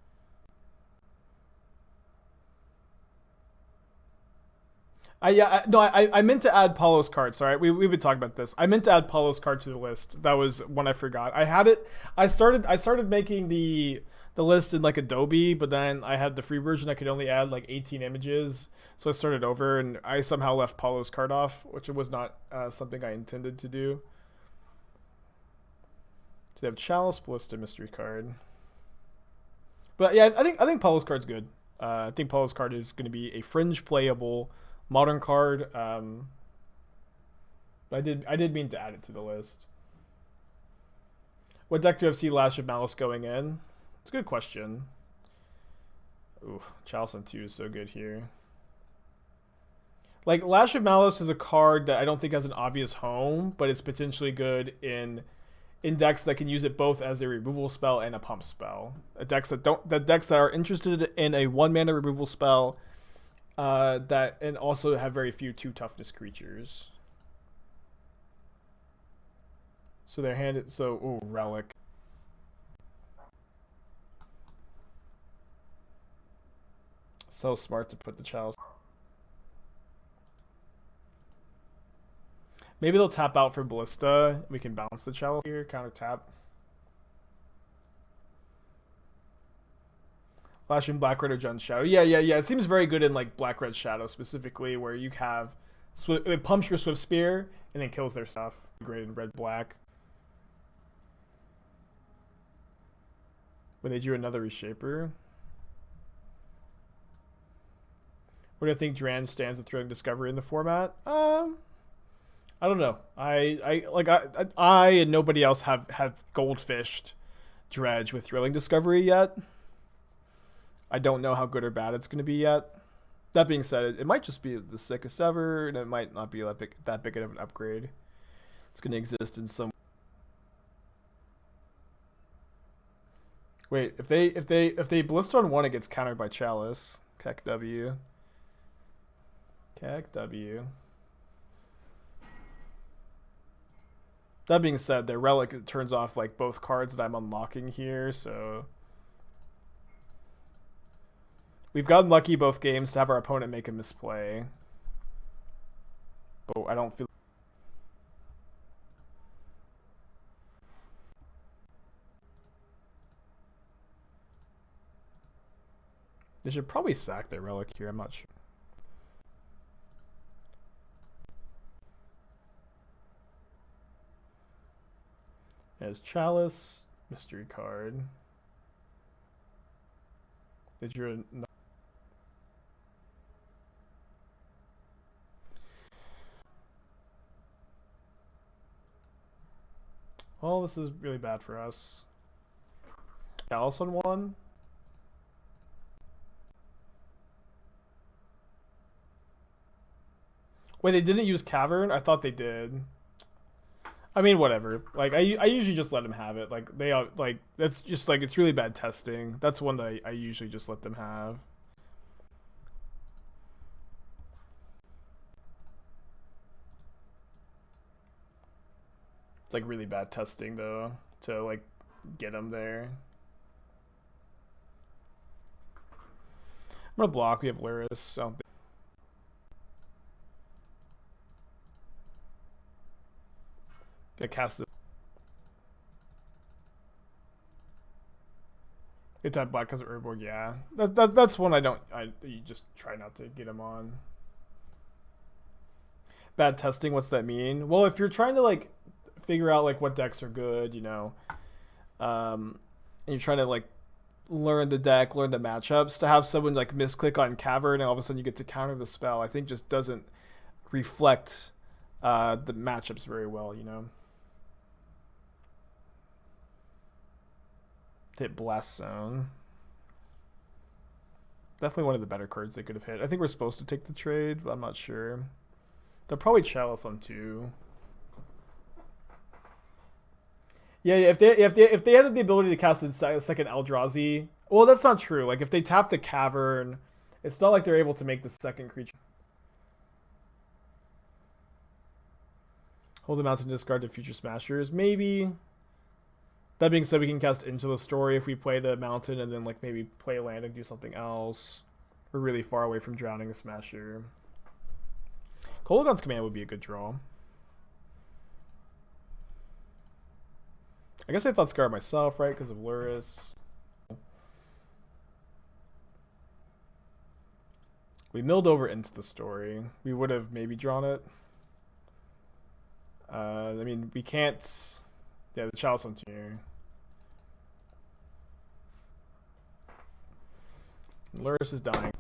I meant to add Paulo's card. Sorry, we've been talking about this. I meant to add Paulo's card to the list. That was one I forgot. I had it. I started making the the list in like Adobe, but then I had the free version. I could only add like 18 images, so I started over, and I somehow left Paulo's card off, which was not something I intended to do. So they have Chalice, Ballista, Mystery card. But yeah, I think Paulo's card's good. I think Paulo's card is going to be a fringe playable modern card. I did mean to add it to the list. What deck do you have see Lash of Malice going in? It's a good question. Ooh, Chalice on 2 is so good here. Like, Lash of Malice is a card that I don't think has an obvious home, but it's potentially good in decks that can use it both as a removal spell and a pump spell. Decks that are interested in a 1-mana removal spell and also have very few 2 toughness creatures. So their hand is ooh, Relic. So smart to put the Chalice. Maybe they'll tap out for Ballista. We can bounce the Chalice here, counter tap. Flashing Black Red or Jund Shadow. Yeah. It seems very good in like Black Red Shadow specifically, where you have it pumps your Swift Spear and then kills their stuff. Great in red black. When they drew another Reshaper. Where do I think Dran stands with Thrilling Discovery in the format? I don't know. I and nobody else have goldfished Dredge with Thrilling Discovery yet. I don't know how good or bad it's going to be yet. That being said, it might just be the sickest ever, and it might not be that big of an upgrade. It's going to exist in some. Wait, if they Ballista on 1, it gets countered by Chalice. Keck W. That being said, their Relic turns off like both cards that I'm unlocking here, so we've gotten lucky both games to have our opponent make a misplay. But I don't feel. They should probably sack their Relic here, I'm not sure. There's Chalice, Mystery card. Did you? Well, this is really bad for us. Chalice on 1. Wait, they didn't use Cavern? I thought they did. I mean, whatever. Like, I usually just let them have it. Like, they are, like, that's just, like, it's really bad testing. That's one that I usually just let them have. It's, like, really bad testing, though, to, like, get them there. I'm gonna block. We have Lurrus. I don't think. Gonna cast it. It's at black because of Urborg, yeah. That's one you just try not to get him on. Bad testing, what's that mean? Well, if you're trying to like figure out like what decks are good, you know, and you're trying to like learn the deck, learn the matchups, to have someone like misclick on Cavern and all of a sudden you get to counter the spell, I think just doesn't reflect the matchups very well, you know. Hit Blast Zone. Definitely one of the better cards they could have hit. I think we're supposed to take the trade, but I'm not sure. They'll probably Chalice on 2. Yeah, if they had the ability to cast a second Eldrazi, well, that's not true. Like if they tap the Cavern, it's not like they're able to make the second creature. Hold the mountain, discard to future smashers, maybe. That being said, we can cast Into the Story if we play the mountain and then like maybe play a land and do something else. We're really far away from drowning a smasher. Kolaghan's Command would be a good draw. I guess I Thought Scour myself, right? Because of Lurrus. We milled over into the story. We would have maybe drawn it. I mean, we can't... Yeah, the Chalice here. Lurrus is dying.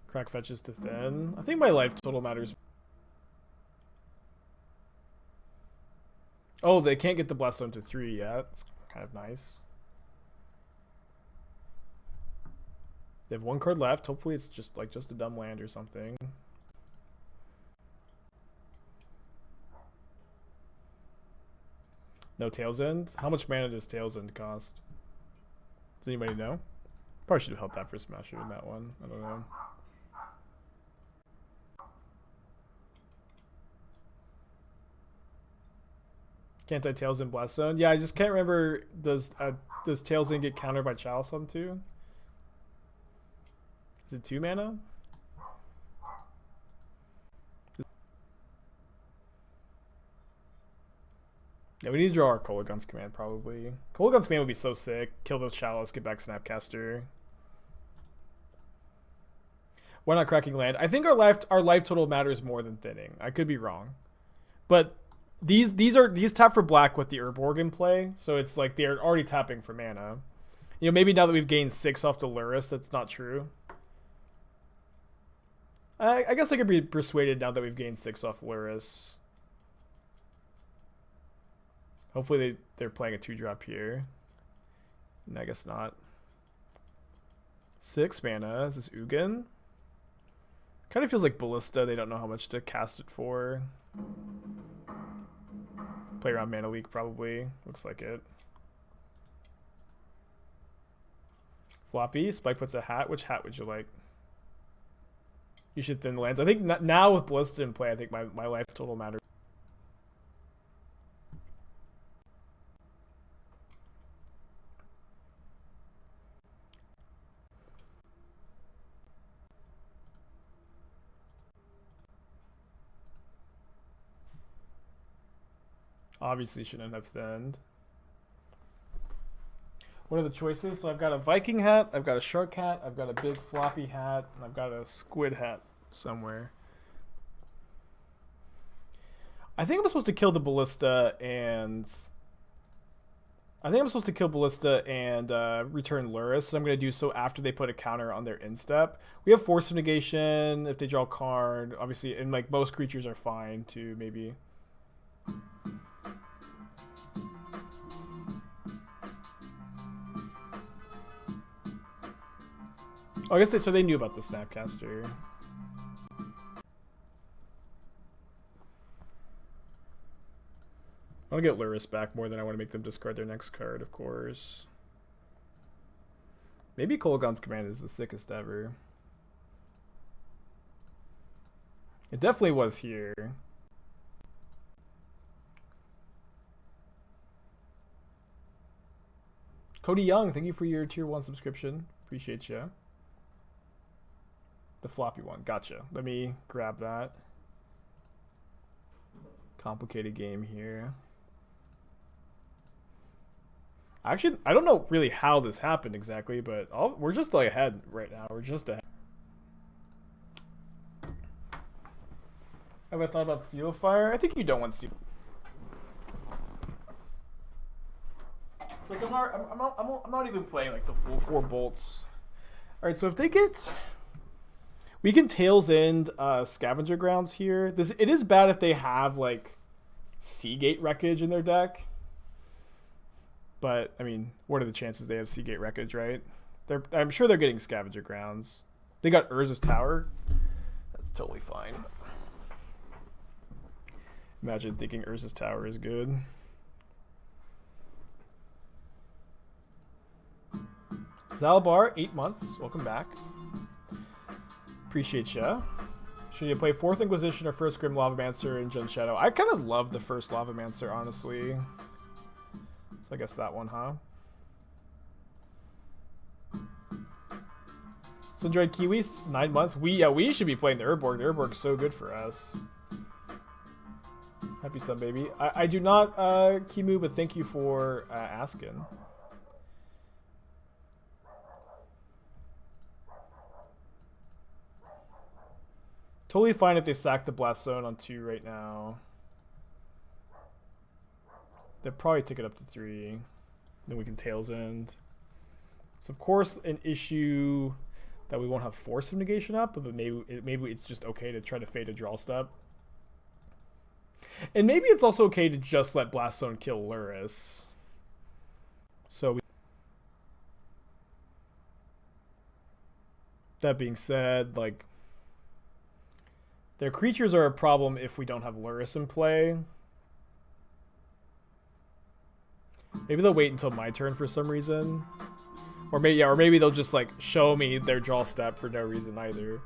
Crack fetches to thin. I think my life total matters. Oh, they can't get the Bless Zone to 3 yet. It's kind of nice. They have 1 card left. Hopefully it's just a dumb land or something. No Tail's End? How much mana does Tail's End cost? Does anybody know? Probably should have helped that for Smasher in that one. I don't know. Can't I Tails in Blast Zone? Yeah, I just can't remember. Does Tails in get countered by Chalice on 2? Is it 2 mana? Yeah, we need to draw our Kolaghan's Command probably. Kolaghan's Command would be so sick. Kill the Chalice, get back Snapcaster. Why not cracking land? I think our life total matters more than thinning. I could be wrong, but these tap for black with the Urborg in play, so it's like they're already tapping for mana. You know, maybe now that we've gained 6 off the Lurrus, that's not true. I guess I could be persuaded now that we've gained 6 off Lurrus. Hopefully they're playing a 2-drop here. No, I guess not. 6 mana. Is this Ugin? Kind of feels like Ballista. They don't know how much to cast it for. Play around Mana Leak probably. Looks like it. Floppy. Spike puts a hat. Which hat would you like? You should thin lands. I think now with Ballista in play, I think my life total matters. Obviously shouldn't have thinned. What are the choices? So I've got a Viking hat, I've got a shark hat, I've got a big floppy hat, and I've got a squid hat somewhere. I think I'm supposed to kill the Ballista and... return Lurrus, and I'm going to do so after they put a counter on their instep. We have Force of Negation if they draw a card, obviously, and like most creatures are fine to maybe... Oh, I guess they knew about the Snapcaster. I want to get Lurrus back more than I want to make them discard their next card, of course. Maybe Kolaghan's Command is the sickest ever. It definitely was here. Cody Young, thank you for your tier 1 subscription. Appreciate you. The floppy one. Gotcha. Let me grab that. Complicated game here. Actually, I don't know really how this happened exactly, but we're just like ahead right now. We're just ahead. Have I thought about Seal of Fire? I think you don't want Seal. It's like I'm not even playing like the full 4 bolts. All right, so if they get... We can Tails End Scavenger Grounds here. It is bad if they have like Seagate Wreckage in their deck. But I mean, what are the chances they have Seagate Wreckage, right? I'm sure they're getting Scavenger Grounds. They got Urza's Tower. That's totally fine. Imagine thinking Urza's Tower is good. Zalabar, 8 months. Welcome back. Appreciate ya. Should you play 4th Inquisition or 1st Grim Lavamancer in Jund Shadow? I kind of love the 1st Lavamancer, honestly. So I guess that one, huh? Sundroid Kiwis, 9 months. We should be playing the Urborg. The Urborg's so good for us. Happy Sun Baby. I do not, Kimu, but thank you for asking. Totally fine if they sack the Blast Zone on 2 right now. They'll probably take it up to 3. Then we can Tails End. It's of course an issue that we won't have Force of Negation up, but maybe it's just okay to try to fade a draw step. And maybe it's also okay to just let Blast Zone kill Lurrus. So that being said, like, their creatures are a problem if we don't have Lurrus in play. Maybe they'll wait until my turn for some reason. Or maybe they'll just like show me their draw step for no reason either.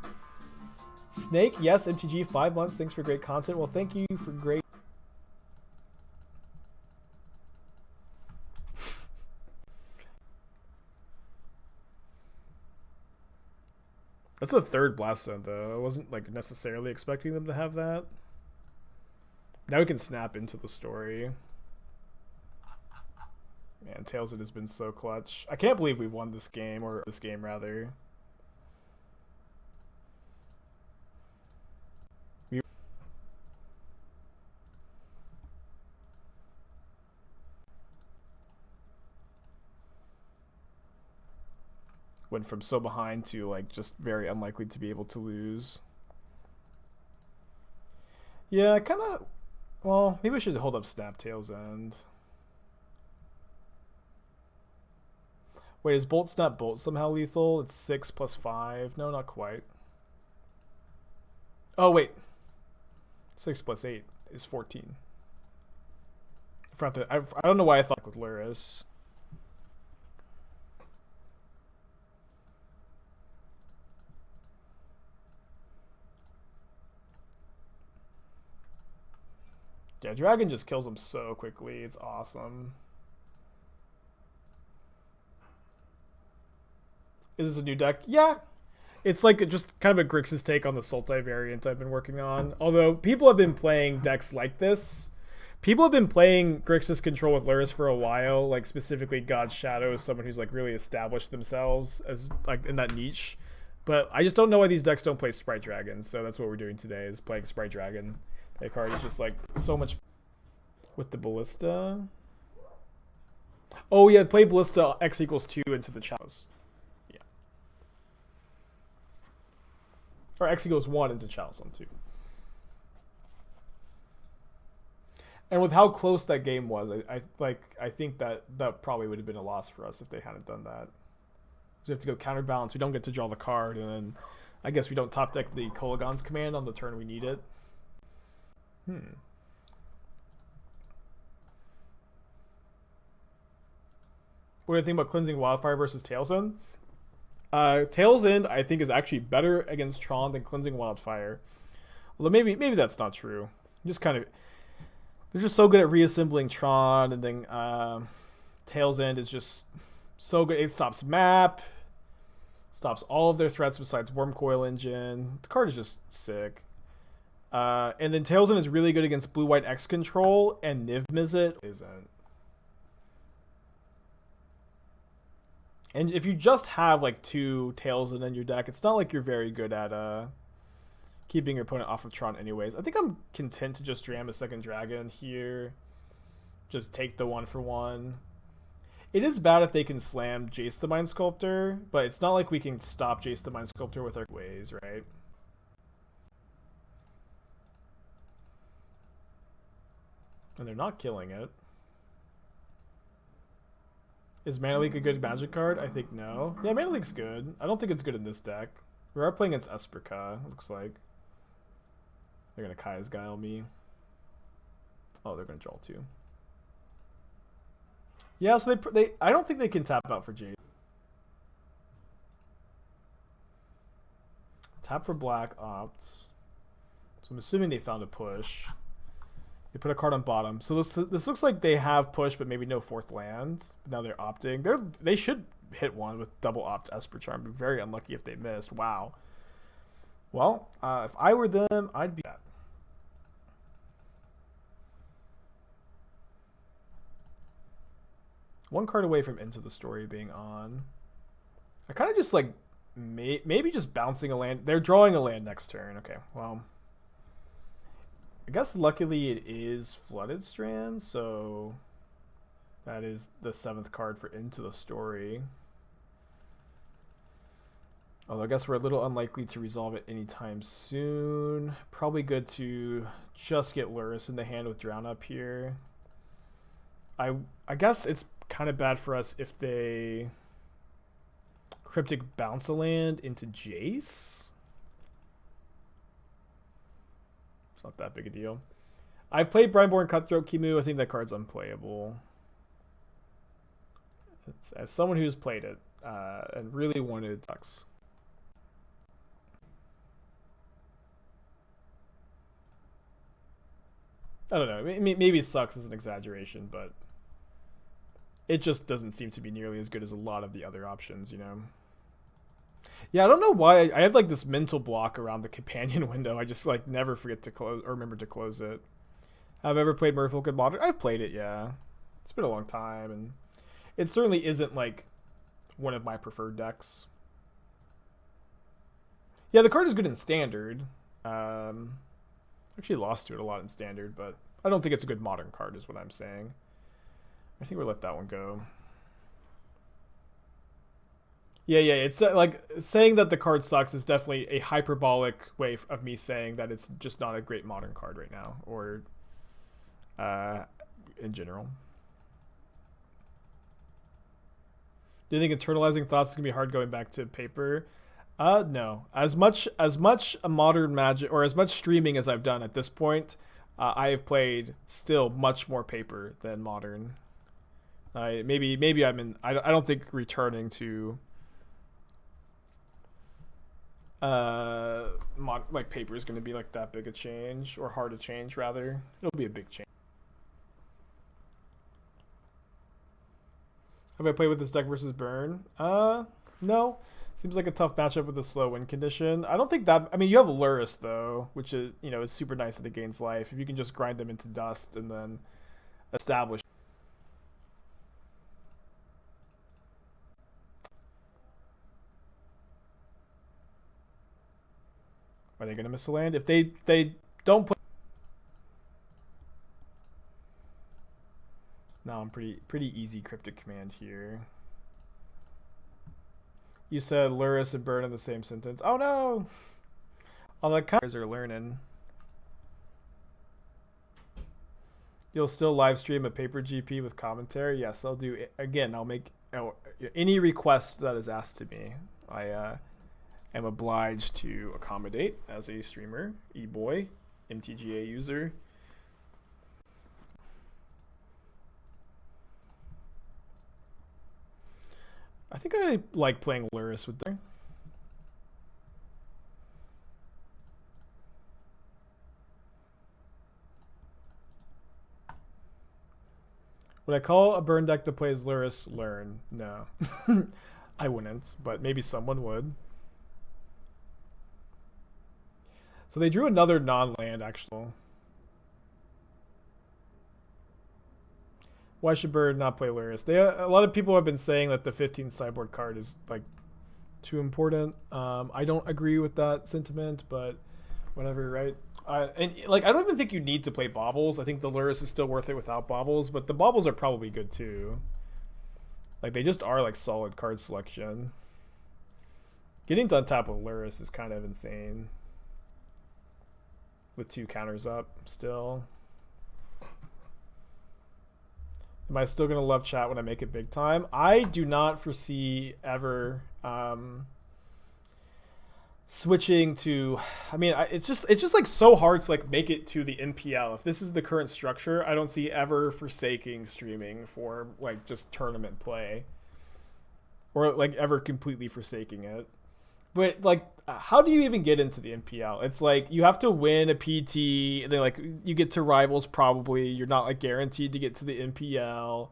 Snake, yes, MTG 5 months. Thanks for great content. Well, thank you for great. That's the 3rd Blast Zone though. I wasn't like necessarily expecting them to have that. Now we can snap into the story. Man, Tails End has been so clutch. I can't believe we won this game, or this game rather. We went from so behind to like just very unlikely to be able to lose. Yeah, kind of. Well, maybe we should hold up Snap Tails End. Wait, is Bolt Snap Bolt somehow lethal? It's 6 plus 5. No, not quite. Oh, wait. 6 plus 8 is 14. I don't know why I thought with Lurrus. Yeah, Dragon just kills him so quickly. It's awesome. Is this a new deck? Yeah. It's like just kind of a Grixis take on the Sultai variant I've been working on. Although people have been playing decks like this. People have been playing Grixis control with Lurrus for a while. Like specifically God's Shadow is someone who's like really established themselves as like in that niche. But I just don't know why these decks don't play Sprite Dragon. So that's what we're doing today, is playing Sprite Dragon. That card is just like so much with the Ballista. Oh yeah, play Ballista X equals 2 into the chalice. Yeah. Or X equals 1 into chalice on 2. And with how close that game was, I think that probably would have been a loss for us if they hadn't done that. So we have to go counterbalance. We don't get to draw the card, and then I guess we don't top deck the Kolaghan's command on the turn we need it. What do you think about Cleansing Wildfire versus Tails End? Tails End, I think, is actually better against Tron than Cleansing Wildfire. Although maybe that's not true. Just kind of, they're just so good at reassembling Tron, and then Tails End is just so good. It stops map, stops all of their threats besides Wormcoil Engine. The card is just sick. And then Tails End is really good against Blue-White X control, and Niv Mizzet isn't. And if you just have like 2 Tails End in your deck, it's not like you're very good at keeping your opponent off of Tron anyways. I think I'm content to just jam a second Dragon here. Just take the 1-for-1. It is bad if they can slam Jace the Mind Sculptor, but it's not like we can stop Jace the Mind Sculptor with our ways, right? And they're not killing it. Is Mana Leak a good Magic card? I think no. Yeah, Mana Leak's good. I don't think it's good in this deck. We are playing against Esperka, it looks like. They're going to Kai's Guile me. Oh, they're going to draw 2. Yeah, so they I don't think they can tap out for Jade. Tap for black, opt. So I'm assuming they found a push. They put a card on bottom. So this looks like they have push, but maybe no 4th land. Now they're opting. They should hit one with double opt Esper Charm. Be very unlucky if they missed. Wow. Well, if I were them, I'd be that. One card away from Into the Story being on. I kind of just like maybe just bouncing a land. They're drawing a land next turn. Okay, well, I guess luckily it is Flooded Strand, so that is the 7th card for Into the Story. Although I guess we're a little unlikely to resolve it anytime soon. Probably good to just get Lurrus in the hand with Drown up here. I guess it's kind of bad for us if they Cryptic bounce a land into Jace. It's not that big a deal. I've played Brineborn Cutthroat Kimu. I think that card's unplayable. As someone who's played it and really wanted it, sucks. I don't know. Maybe sucks is an exaggeration, but it just doesn't seem to be nearly as good as a lot of the other options, you know? Yeah, I don't know why. I have like this mental block around the companion window. I just like never forget to close or remember to close it. Have I ever played Merfolk in Modern? I've played it, yeah. It's been a long time, and it certainly isn't like one of my preferred decks. Yeah, the card is good in Standard. Actually lost to it a lot in Standard, but I don't think it's a good Modern card is what I'm saying. I think we'll let that one go. Yeah, it's like saying that the card sucks is definitely a hyperbolic way of me saying that it's just not a great Modern card right now, or in general. Do you think internalizing thoughts is gonna be hard going back to paper? No. As much a Modern Magic or as much streaming as I've done at this point, I have played still much more paper than Modern. Maybe I'm in. I don't think returning to like paper is going to be like that big a change, or hard to change rather. It'll be a big change. Have I played with this deck versus Burn? No. Seems like a tough matchup with a slow win condition. I don't think that. I mean, you have Lurrus though, which is is super nice that it gains life. If you can just grind them into dust and then establish. Are they gonna miss a land if they don't play? No, I'm pretty easy Cryptic Command here. You said Lurrus and Burn in the same sentence. Oh no! All the guys are learning. You'll still live stream a paper GP with commentary? Yes, I'll do it. Again, I'll make any request that is asked to me. I am obliged to accommodate as a streamer, e-boy, MTGA user. I think I like playing Lurrus with them. Would I call a burn deck that plays Lurrus learn? No. I wouldn't, but maybe someone would. So they drew another non-land, actually. Why should Bird not play Lurrus? A lot of people have been saying that the 15th sideboard card is like too important. I don't agree with that sentiment, but whatever, right? And like I don't even think you need to play Baubles. I think the Lurrus is still worth it without Baubles, but the Baubles are probably good too. Like they just are like solid card selection. Getting to untap with Lurrus is kind of insane. With 2 counters up still. Am I still going to love chat when I make it big time? I do not foresee ever switching to... I mean, it's just like so hard to like make it to the NPL. If this is the current structure, I don't see ever forsaking streaming for like just tournament play. Or like ever completely forsaking it. But like, how do you even get into the NPL? It's like you have to win a PT, and then like you get to rivals probably. You're not like guaranteed to get to the NPL.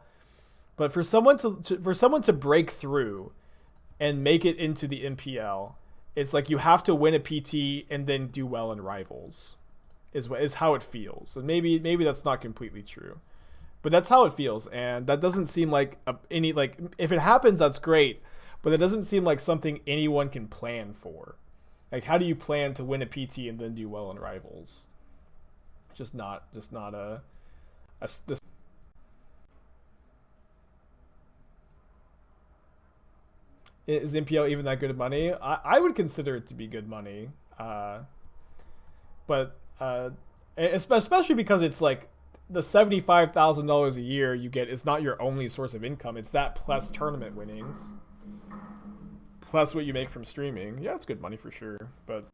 But for someone to break through and make it into the NPL, it's like you have to win a PT and then do well in rivals. Is how it feels. And maybe that's not completely true. But that's how it feels, and that doesn't seem like any like if it happens, that's great. but it doesn't seem like something anyone can plan for. Like, how do you plan to win a PT and then do well in Rivals? Just not this. Is MPL even that good of money? I would consider it to be good money, but especially because it's like the $75,000 a year you get is not your only source of income. It's that plus tournament winnings, plus what you make from streaming. Yeah, it's good money for sure, but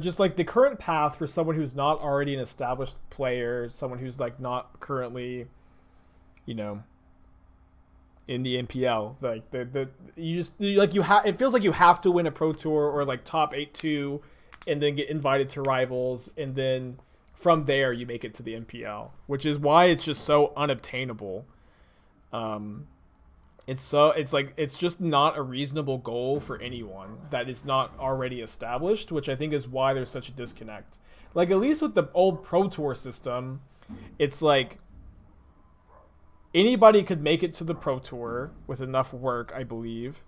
just like the current path for someone who's not already an established player, someone who's like not currently, you know, in the MPL, like it feels like you have to win a pro tour or like top 8-2 and then get invited to Rivals, and then from there you make it to the MPL, which is why it's just so unobtainable. It's just not a reasonable goal for anyone that is not already established, which I think is why there's such a disconnect. Like, at least with the old Pro Tour system, it's like anybody could make it to the Pro Tour with enough work, I believe.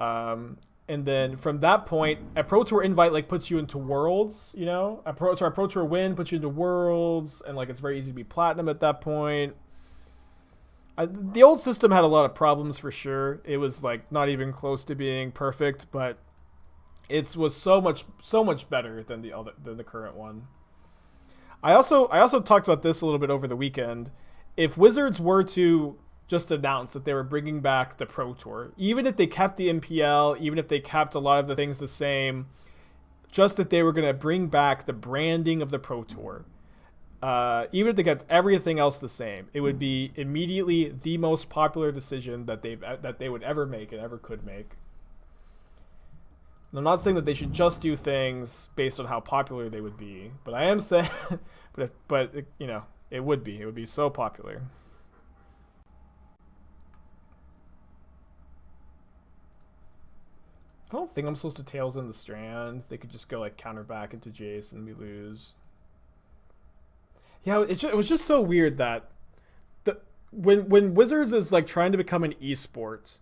And then from that point, a Pro Tour invite like puts you into Worlds, you know? A Pro Tour win puts you into Worlds, and like it's very easy to be Platinum at that point. The old system had a lot of problems for sure. It was like not even close to being perfect, but it was so much better than the current one. I also talked about this a little bit over the weekend. If Wizards were to just announce that they were bringing back the Pro Tour, even if they kept the MPL, even if they kept a lot of the things the same, just that they were going to bring back the branding of the Pro Tour, even if they kept everything else the same, it would be immediately the most popular decision that they would ever make and ever could make. And I'm not saying that they should just do things based on how popular they would be, but I am saying, but you know, it would be so popular. I don't think I'm supposed to Tails in the Strand. They could just go like counter back into Jace and we lose. Yeah, it was just so weird that when Wizards is like trying to become an esport,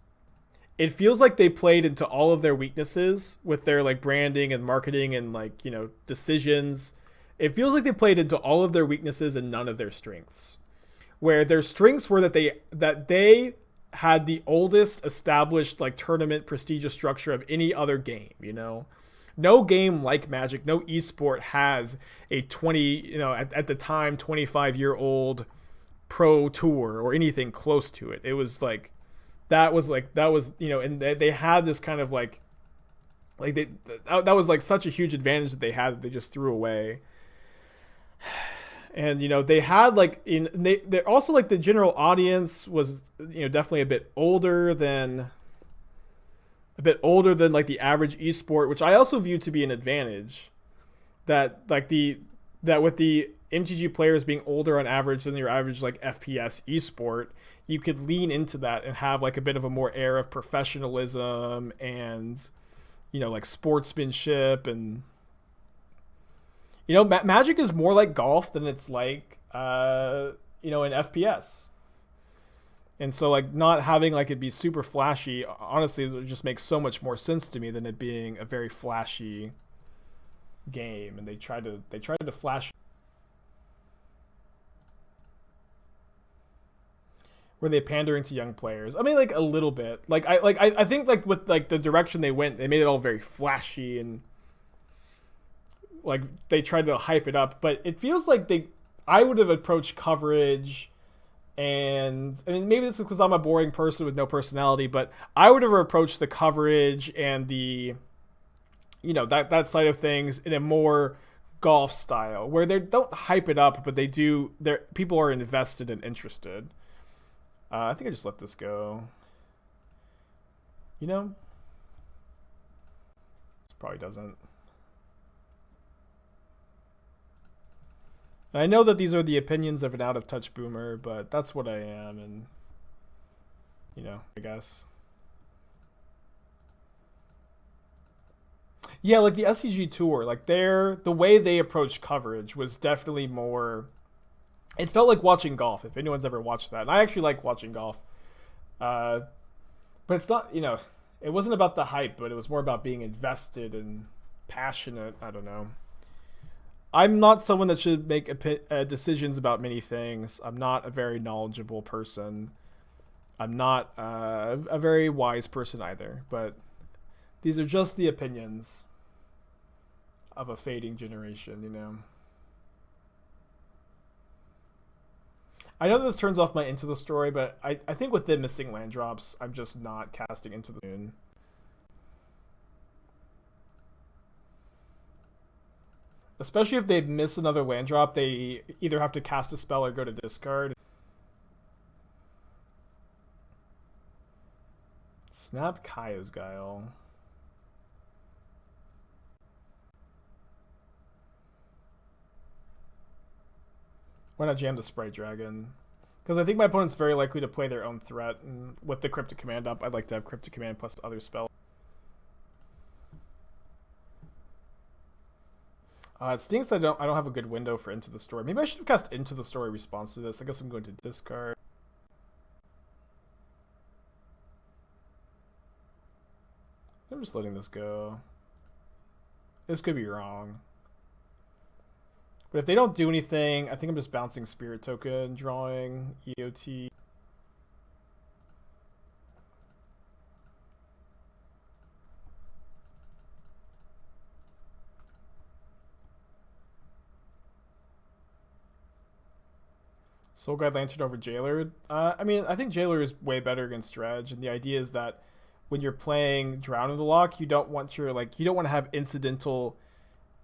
it feels like they played into all of their weaknesses with their like branding and marketing and like, you know, decisions. It feels like they played into all of their weaknesses and none of their strengths. Where their strengths were that they had the oldest established like tournament prestigious structure of any other game, you know. No game like Magic, no esport has a 20, you know, at the time 25-year-old pro tour or anything close to it. It was like that was, you know, and they had this kind of like that was like such a huge advantage that they had that they just threw away. And, you know, they had like they're also like the general audience was, you know, definitely a bit older than like the average esport, which I also view to be an advantage. That with the MTG players being older on average than your average like FPS esport, you could lean into that and have like a bit of a more air of professionalism and, you know, like sportsmanship. And, you know, Magic is more like golf than it's like, you know, an FPS. And so, like, not having, like, it be super flashy, honestly, it just makes so much more sense to me than it being a very flashy game. And they tried to flash. Were they pandering to young players? I mean, like, a little bit. I think, like, with, like, the direction they went, they made it all very flashy and, like, they tried to hype it up. But it feels like I would have approached coverage. And I mean, maybe this is because I'm a boring person with no personality, but I would have approached the coverage and the, you know, that side of things in a more golf style, where they don't hype it up, but they do. People are invested and interested. I think I just let this go. You know, this probably doesn't. And I know that these are the opinions of an out-of-touch boomer, but that's what I am, and, you know, I guess. Yeah, like the SCG Tour, like the way they approached coverage was definitely more It felt like watching golf, if anyone's ever watched that. And I actually like watching golf. But it's not, it wasn't about the hype, but it was more about being invested and passionate. I don't know. I'm not someone that should make decisions about many things. I'm not a very knowledgeable person. I'm not a very wise person either. But these are just the opinions of a fading generation, I know this turns off my Into the Story, but I think with the missing land drops, I'm just not casting Into the Moon. Especially if they miss another land drop, they either have to cast a spell or go to discard. Snap Kaya's Guile. Why not jam the Sprite Dragon? Because I think my opponent's very likely to play their own threat, and with the Cryptic Command up, I'd like to have Cryptic Command plus other spells. It stinks that I don't have a good window for Into the Story. Maybe I should have cast Into the Story response to this. I guess I'm going to discard. I'm just letting this go. This could be wrong. But if they don't do anything, I think I'm just bouncing Spirit Token, drawing EOT. Soul Guide Lantern over Jailer. I mean, I think Jailer is way better against Dredge, and the idea is that when you're playing Drowned in the Loch, you don't want to have incidental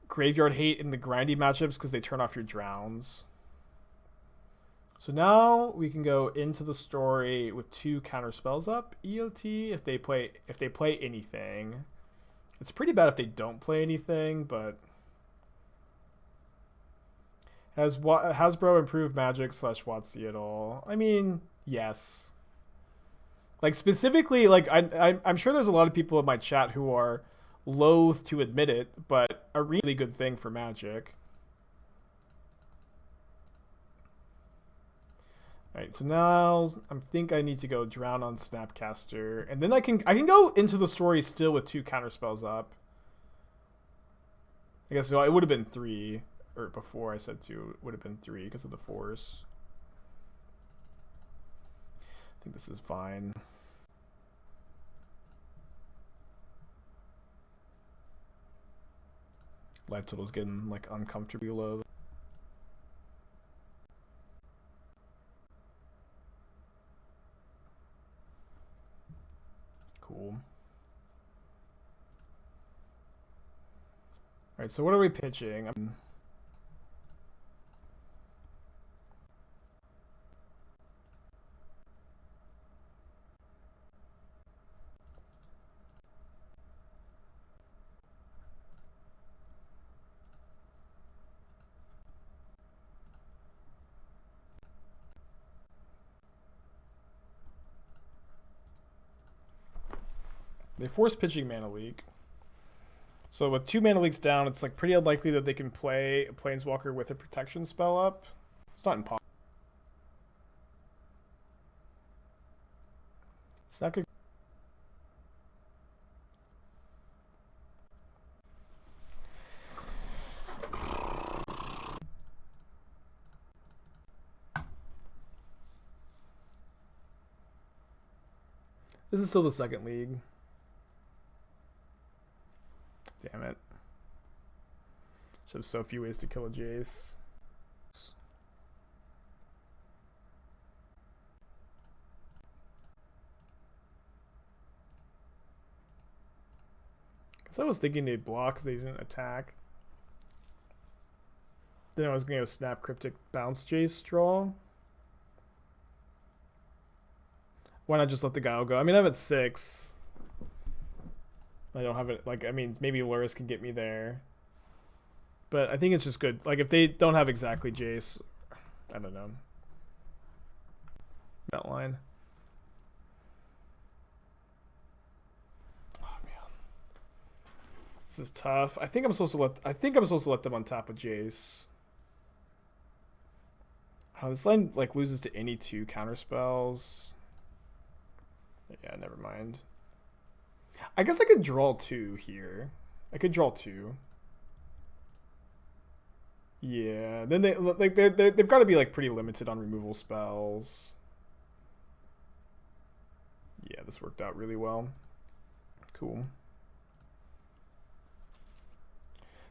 graveyard hate in the grindy matchups because they turn off your drowns. So now we can go Into the Story with 2 counter spells up. EOT if they play anything. It's pretty bad if they don't play anything, but has Hasbro improved Magic / WotC at all? I mean, yes. Like specifically, like I'm sure there's a lot of people in my chat who are loath to admit it, but a really good thing for Magic. Alright, so now I think I need to go Drown on Snapcaster, and then I can go Into the Story still with 2 counter spells up. I guess it would have been 3, or before I said 2, it would have been 3 because of the Force. I think this is fine. Life total's getting like uncomfortably low. Cool. Alright, so what are we pitching? They force pitching Mana Leak. So with 2 Mana Leaks down, it's like pretty unlikely that they can play a Planeswalker with a protection spell up. It's not impossible. So that could... This is still the second league. Damn it. Just have so few ways to kill a Jace. Because I was thinking they'd block because they didn't attack. Then I was going to go snap Cryptic bounce Jace draw. Why not just let the guile go? I mean, I'm at 6. I don't have it, like, I mean, maybe Lurrus can get me there. But I think it's just good. Like, if they don't have exactly Jace, I don't know. That line. Oh, man. This is tough. I think I'm supposed to let them untap a Jace. Oh, this line like loses to any 2 counter spells. Yeah, never mind. I guess I could draw 2 here. I could draw 2. Yeah, then they've got to be like pretty limited on removal spells. Yeah, this worked out really well. Cool.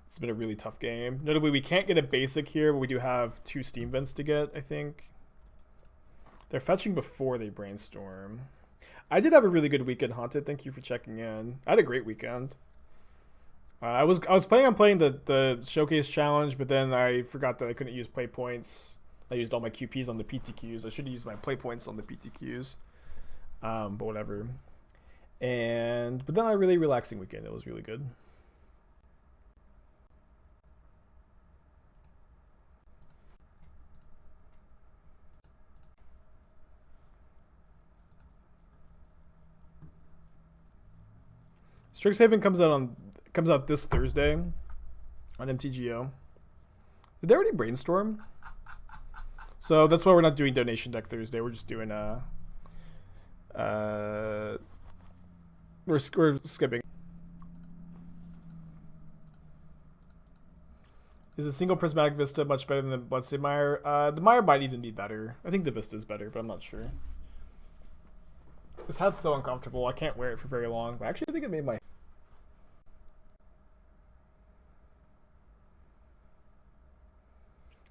It's been a really tough game. Notably, we can't get a basic here, but we do have 2 steam vents to get, I think. They're fetching before they brainstorm. I did have a really good weekend, Haunted. Thank you for checking in. I had a great weekend. I was planning on playing the showcase challenge, but then I forgot that I couldn't use play points. I used all my QPs on the PTQs. I should have used my play points on the PTQs. But whatever. But then I had a really relaxing weekend. It was really good. Strixhaven comes out this Thursday on MTGO. Did they already brainstorm? So that's why we're not doing donation deck Thursday. We're just doing we're skipping. Is a single Prismatic Vista much better than the Bloodstained Mire? The Mire might even be better. I think the Vista is better, but I'm not sure. This hat's so uncomfortable. I can't wear it for very long. But actually, I think it made my...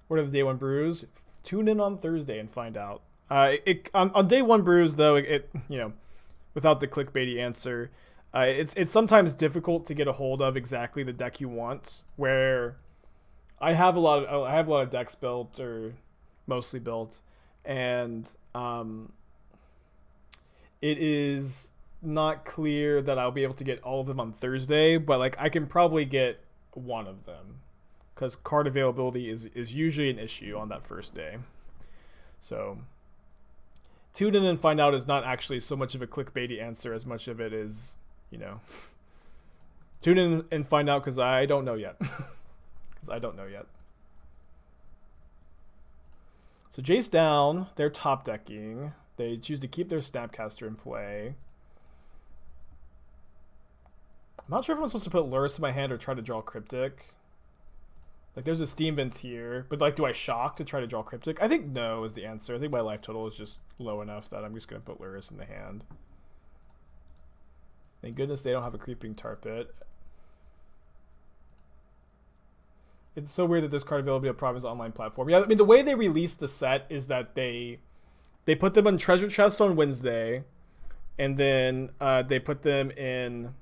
What are the day 1 brews? Tune in on Thursday and find out. On day 1 brews, though, it you know, without the clickbaity answer, it's sometimes difficult to get a hold of exactly the deck you want. Where I have a lot of decks built, or mostly built, and it is not clear that I'll be able to get all of them on Thursday, but like I can probably get one of them, because card availability is usually an issue on that first day. So tune in and find out is not actually so much of a clickbaity answer as much of it is, you know, tune in and find out, because I don't know yet. So Jace down, they're top decking. They choose to keep their Snapcaster in play. I'm not sure if I'm supposed to put Lurrus in my hand or try to draw Cryptic. Like, there's a Steam Vents here, but like, do I shock to try to draw Cryptic? I think no is the answer. I think my life total is just low enough that I'm just going to put Lurrus in the hand. Thank goodness they don't have a Creeping Tar Pit. It's so weird that this card availability of Province online platform. Yeah, I mean, the way they released the set is that they put them on treasure chest on Wednesday, and then they put them in.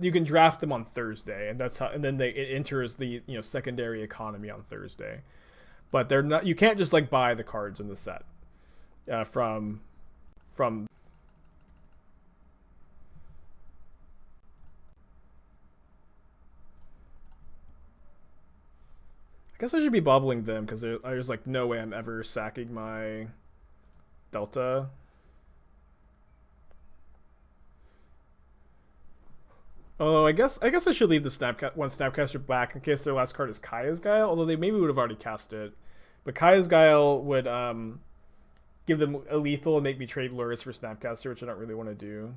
You can draft them on Thursday, and that's how. And then it enters the secondary economy on Thursday, but they're not. You can't just like buy the cards in the set from. I guess I should be bobbling them, because there's like no way I'm ever sacking my Delta. Although I guess I should leave the one Snapcaster back in case their last card is Kaya's Guile. Although they maybe would have already cast it, but Kaya's Guile would give them a lethal and make me trade Lurrus for Snapcaster, which I don't really want to do.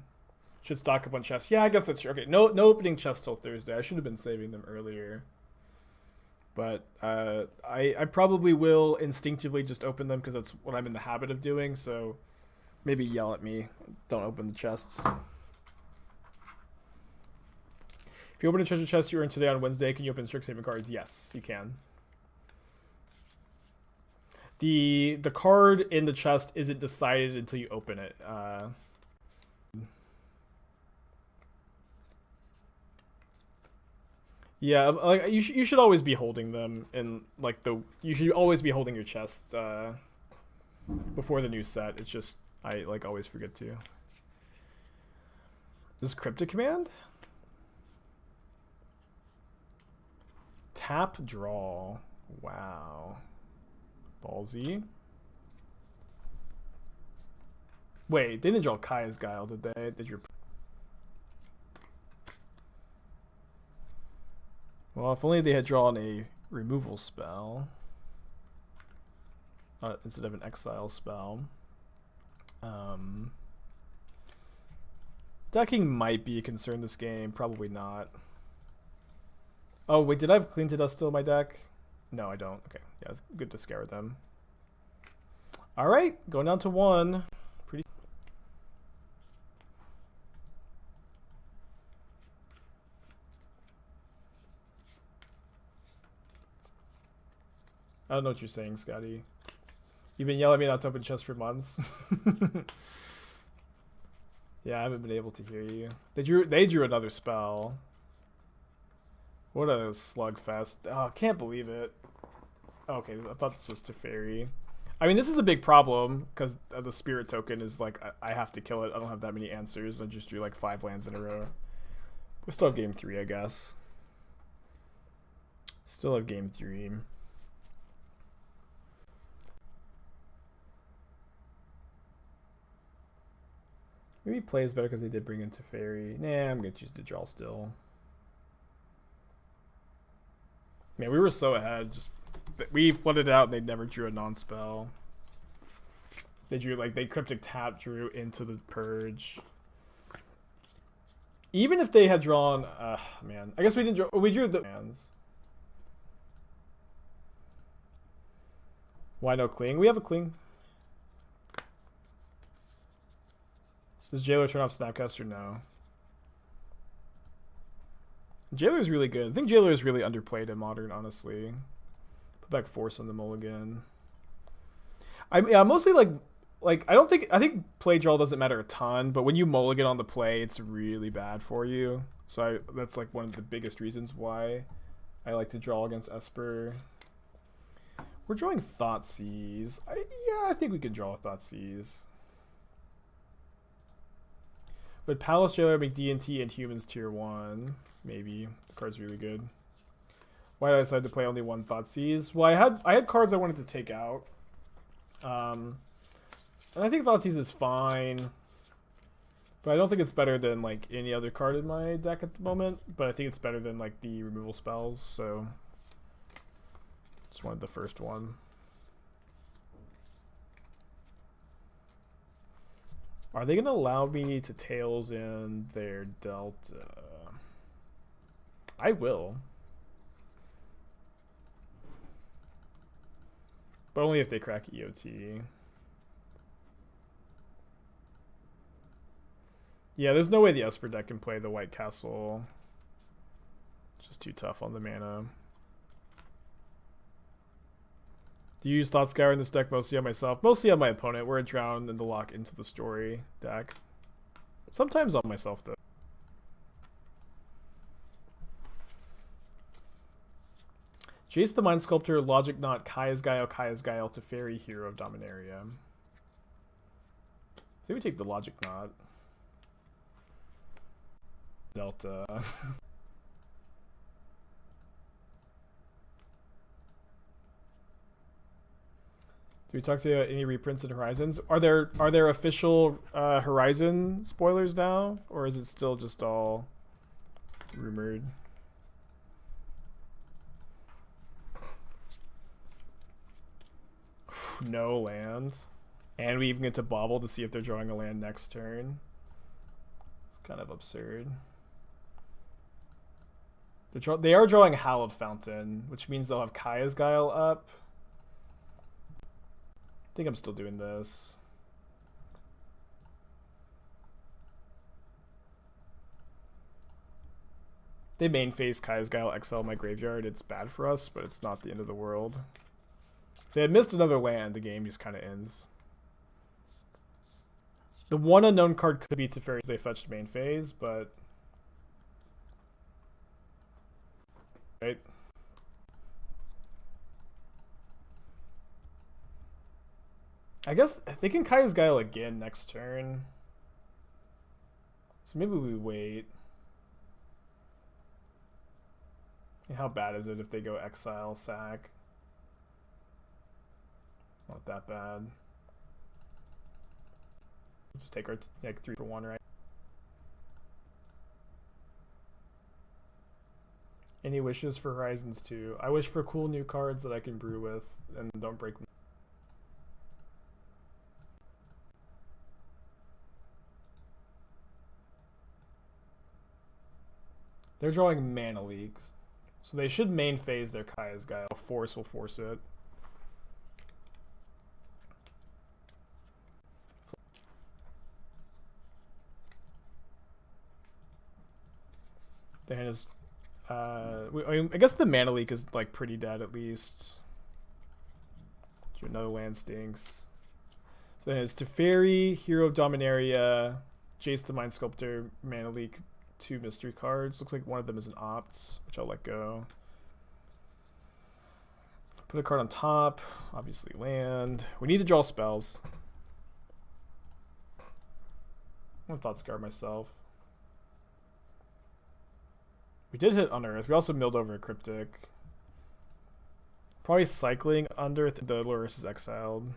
Should stock up on chests. Yeah, I guess that's true. Okay, no opening chests till Thursday. I should have been saving them earlier. But I probably will instinctively just open them, because that's what I'm in the habit of doing. So maybe yell at me. Don't open the chests. If you open a treasure chest you earned today on Wednesday, can you open Strixhaven cards? Yes, you can. The card in the chest isn't decided until you open it. Yeah, like you should always be holding them, and like you should always be holding your chest before the new set. It's just I like always forget to. This is Cryptic Command. Tap draw. Wow. Ballsy. Wait, they didn't draw Kaya's Guile, did they? Did your... Well, if only they had drawn a removal spell. instead of an exile spell. Decking might be a concern this game, probably not. Oh wait, did I have Clean to Dust still in my deck? No, I don't. Okay, yeah, it's good to scour them. All right, going down to 1. Pretty. I don't know what you're saying, Scotty. You've been yelling at me not to open chest for months. Yeah, I haven't been able to hear you. They drew another spell. What a slugfest. Oh, can't believe it. Okay, I thought this was Teferi. I mean, this is a big problem because the spirit token is like, I have to kill it. I don't have that many answers. I just drew like 5 lands in a row. We still have game 3, I guess. Still have game 3. Maybe play is better because they did bring in Teferi. Nah, I'm going to choose to draw still. Man, we were so ahead. Just we flooded out and they never drew a non-spell. They drew like they cryptic tap drew into the purge. Even if they had drawn, man, I guess we didn't draw. We drew the hands. Why no cling? We have a cling. Does Jailer turn off Snapcaster? No. Jailer is really good. I think Jailer is really underplayed in Modern, honestly. Put back Force on the mulligan. Yeah, mostly like I think play draw doesn't matter a ton, but when you mulligan on the play, it's really bad for you. So that's like one of the biggest reasons why I like to draw against Esper. We're drawing Thoughtseize. Yeah, I think we could draw Thoughtseize. Would Palace Jailer make D&T and Humans tier 1? Maybe. The card's really good. Why did I decide to play only one Thoughtseize? Well, I had cards I wanted to take out. And I think Thoughtseize is fine. But I don't think it's better than like any other card in my deck at the moment. But I think it's better than like the removal spells, so just wanted the first one. Are they going to allow me to Tails in their Delta? I will. But only if they crack EOT. Yeah, there's no way the Esper deck can play the White Castle. It's just too tough on the mana. Do you use Thought Scour in this deck mostly on myself? Mostly on my opponent. We're a Drowned and the Loch into the Story deck. Sometimes on myself, though. Jace the Mind Sculptor, Logic Knot, Kaya's Gael, Teferi, Hero of Dominaria. I think we take the Logic Knot. Delta. Do we talk to any reprints in Horizons? Are there official Horizon spoilers now, or is it still just all rumored? No lands, and we even get to Bauble to see if they're drawing a land next turn. It's kind of absurd. They are drawing Hallowed Fountain, which means they'll have Kaya's Guile up. I think I'm still doing this. They main phase Kaya's Guile XL my graveyard. It's bad for us, but it's not the end of the world. If they had missed another land, the game just kind of ends. The one unknown card could be Teferi as they fetched main phase, but... Right? I guess they can Kaya's Guile again next turn. So maybe we wait. And how bad is it if they go exile, sack? Not that bad. We'll just take our like 3 for 1, right? Any wishes for Horizons 2? I wish for cool new cards that I can brew with and don't break me. They're drawing Mana Leaks. So they should main phase their Kaya's Guile. Force will force it. Then is, I guess the Mana Leak is like pretty dead at least. Another land stinks. So then it's Teferi, Hero of Dominaria, Jace the Mind Sculptor, Mana Leak, 2 mystery cards. Looks like one of them is an opt, which I'll let go. Put a card on top, obviously land. We need to draw spells. I'm gonna Thought Scour myself. We did hit Unearth. We also milled over a Cryptic. Probably cycling under the Lurrus is exiled.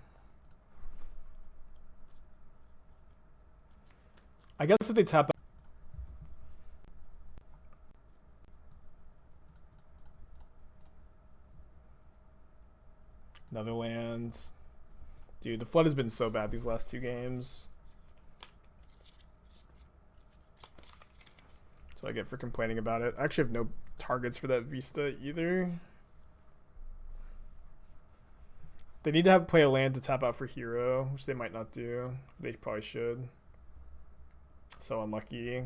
I guess if they tap Netherlands. Dude, the flood has been so bad these last 2 games. That's what I get for complaining about it. I actually have no targets for that Vista either. They need to play a land to tap out for hero, which they might not do. They probably should. So unlucky.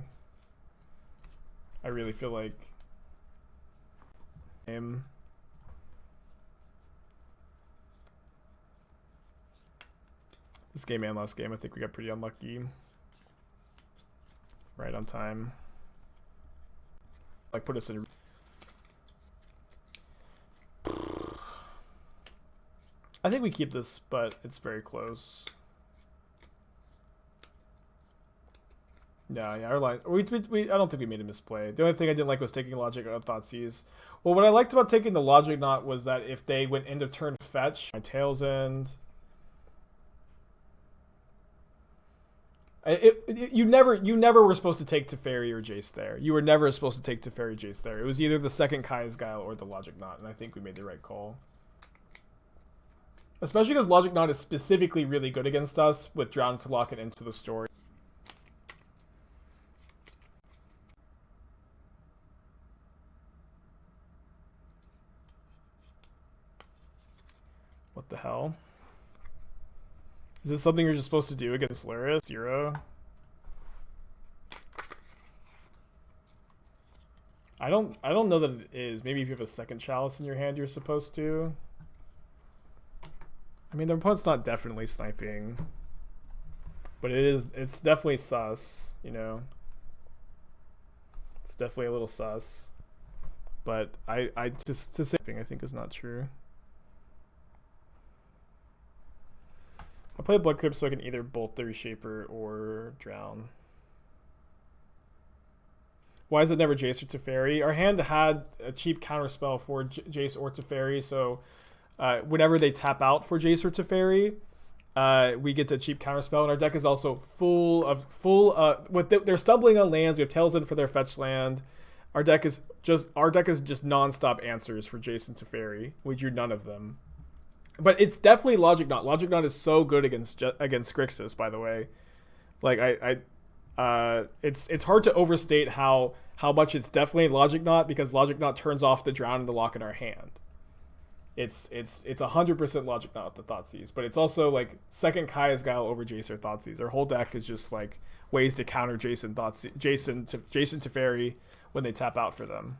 I really feel like this game and last game, I think we got pretty unlucky. Right on time. Like put us in. I think we keep this, but it's very close. Yeah, our line. I don't think we made a misplay. The only thing I didn't like was taking Logic on Thoughtseize. Well, what I liked about taking the Logic Knot was that if they went end of turn fetch, my Tail's End. You never were supposed to take Teferi or Jace there. You were never supposed to take Teferi Jace there. It was either the second Kaya's Guile or the Logic Knot, and I think we made the right call. Especially because Logic Knot is specifically really good against us with Drowned Catacomb and Into the Story. What the hell? Is this something you're just supposed to do against Lurrus? 0? I don't know that it is. Maybe if you have a second chalice in your hand, you're supposed to. I mean, their opponent's not definitely sniping, but it's definitely sus, you know. It's definitely a little sus, but I just to say I think is not true. I'll play Blood Crypt so I can either bolt the Reshaper or Drown. Why is it never Jace or Teferi? Our hand had a cheap counterspell for Jace or Teferi, so whenever they tap out for Jace or Teferi, we get a cheap counterspell, and our deck is also they're stumbling on lands. We have Tails in for their fetch land. Our deck is just non-stop answers for Jace and Teferi. We drew none of them. But it's definitely Logic Knot. Logic Knot is so good against Grixis, by the way. Like it's hard to overstate how much it's definitely Logic Knot, because Logic Knot turns off the Drown and the Loch in our hand. It's 100% Logic Knot with the Thoughtseize, but it's also like second Kaya's Guile over Jace or Thoughtseize. Our whole deck is just like ways to counter Jason Teferi when they tap out for them,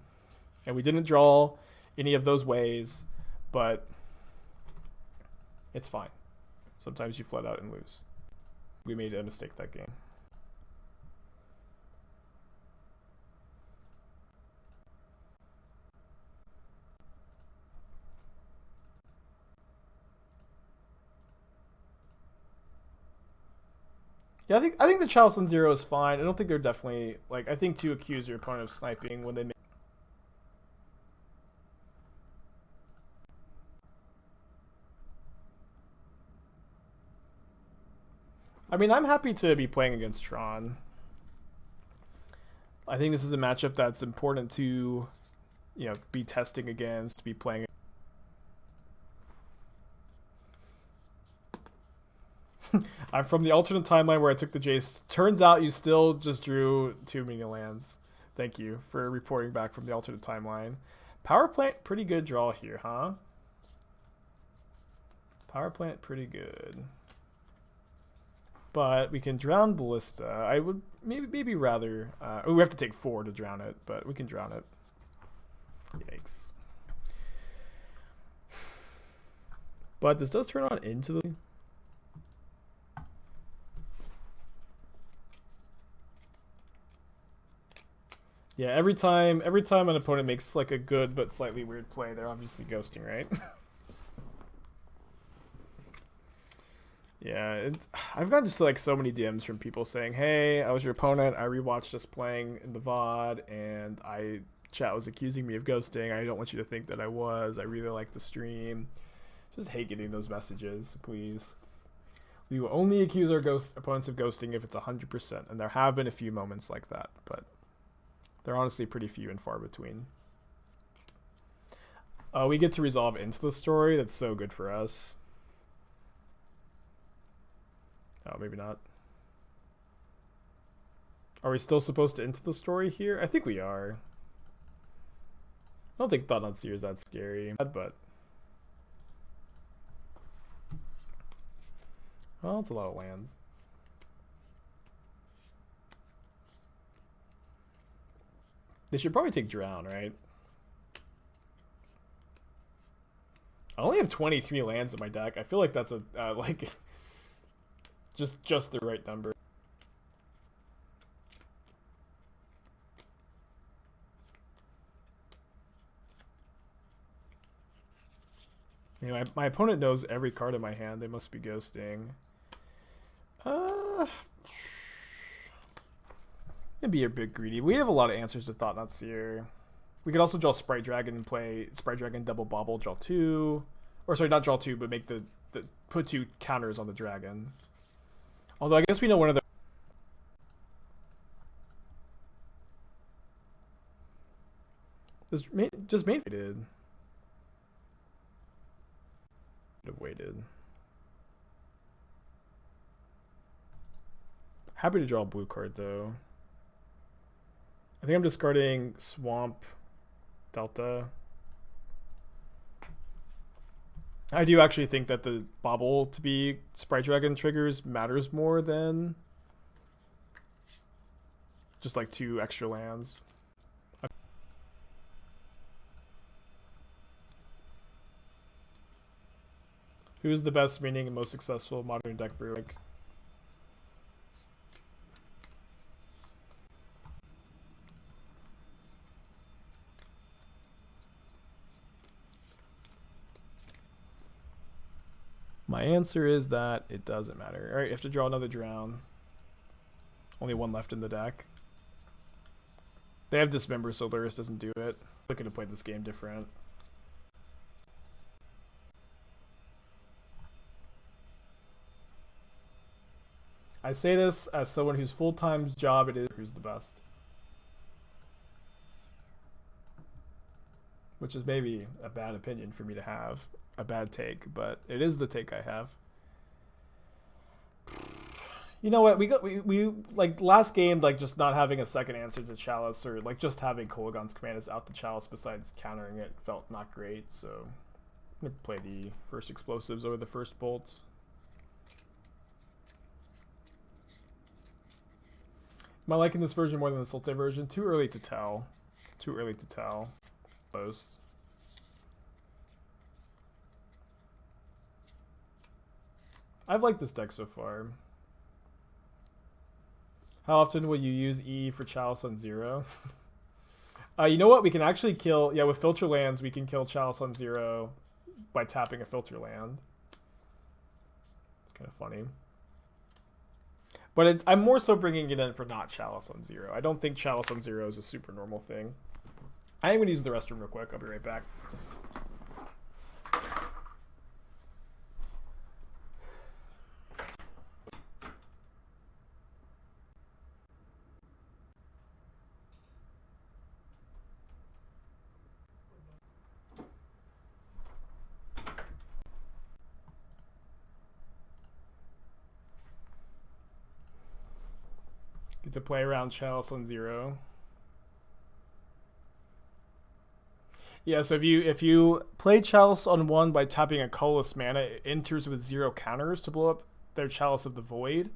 and we didn't draw any of those ways, but it's fine. Sometimes you flood out and lose. We made a mistake that game. Yeah, I think the Chalice on 0 is fine. I don't think they're definitely like. I think to accuse your opponent of sniping when they make. I mean, I'm happy to be playing against Tron. I think this is a matchup that's important to, you know, be testing against, be playing. I'm from the alternate timeline where I took the Jace. Turns out you still just drew too many lands. Thank you for reporting back from the alternate timeline. Power plant, pretty good draw here, huh? Power plant, pretty good. But we can drown Ballista. I would maybe rather... we have to take 4 to drown it, but we can drown it. Yikes. But this does turn on into the... Yeah, every time an opponent makes like a good but slightly weird play, they're obviously ghosting, right? Yeah, I've gotten just like so many DMs from people saying, "Hey, I was your opponent. I rewatched us playing in the VOD, and chat was accusing me of ghosting. I don't want you to think that I was. I really like the stream." Just hate getting those messages, please. We will only accuse our opponents of ghosting if it's 100%, and there have been a few moments like that, but they're honestly pretty few and far between. We get to resolve into the story. That's so good for us. Oh, maybe not. Are we still supposed to enter the story here? I think we are. I don't think Thoughtseize is that scary, but... Well, it's a lot of lands. They should probably take Drown, right? I only have 23 lands in my deck. I feel like that's a, like... Just the right number. Anyway, my opponent knows every card in my hand. They must be ghosting. Maybe a bit greedy. We have a lot of answers to Thoughtseize. We could also draw Sprite Dragon and play Sprite Dragon double Bauble, draw 2. Or sorry, not draw 2, but make the put 2 counters on the dragon. Although I guess we know one of the... Just main did. Should have waited. Happy to draw a blue card though. I think I'm discarding Swamp Delta. I do actually think that the Bauble to be Sprite Dragon triggers matters more than just like 2 extra lands. Who's the best, meaning and most successful modern deck brewer? My answer is that it doesn't matter. Alright, you have to draw another Drown. Only 1 left in the deck. They have Dismember, so Lurrus doesn't do it. I could have played this game different. I say this as someone whose full-time job it is who's the best. Which is maybe a bad opinion for me to have. A bad take, but it is the take I have. You know what, we like last game, like just not having a second answer to Chalice, or like just having Kolaghan's command is out the Chalice besides countering it felt not great, so I'm gonna play the first explosives over the first bolts. Am I liking this version more than the Sultai version? Too early to tell. Too early to tell. Close. I've liked this deck so far. How often will you use E for Chalice on 0? You know what? We can actually kill... Yeah, with filter lands, we can kill Chalice on 0 by tapping a filter land. It's kind of funny. But I'm more so bringing it in for not Chalice on 0. I don't think Chalice on 0 is a super normal thing. I am going to use the restroom real quick. I'll be right back. Get to play around Chalice on 0. Yeah, so if you play Chalice on one by tapping a colorless mana, it enters with 0 counters to blow up their Chalice of the Void.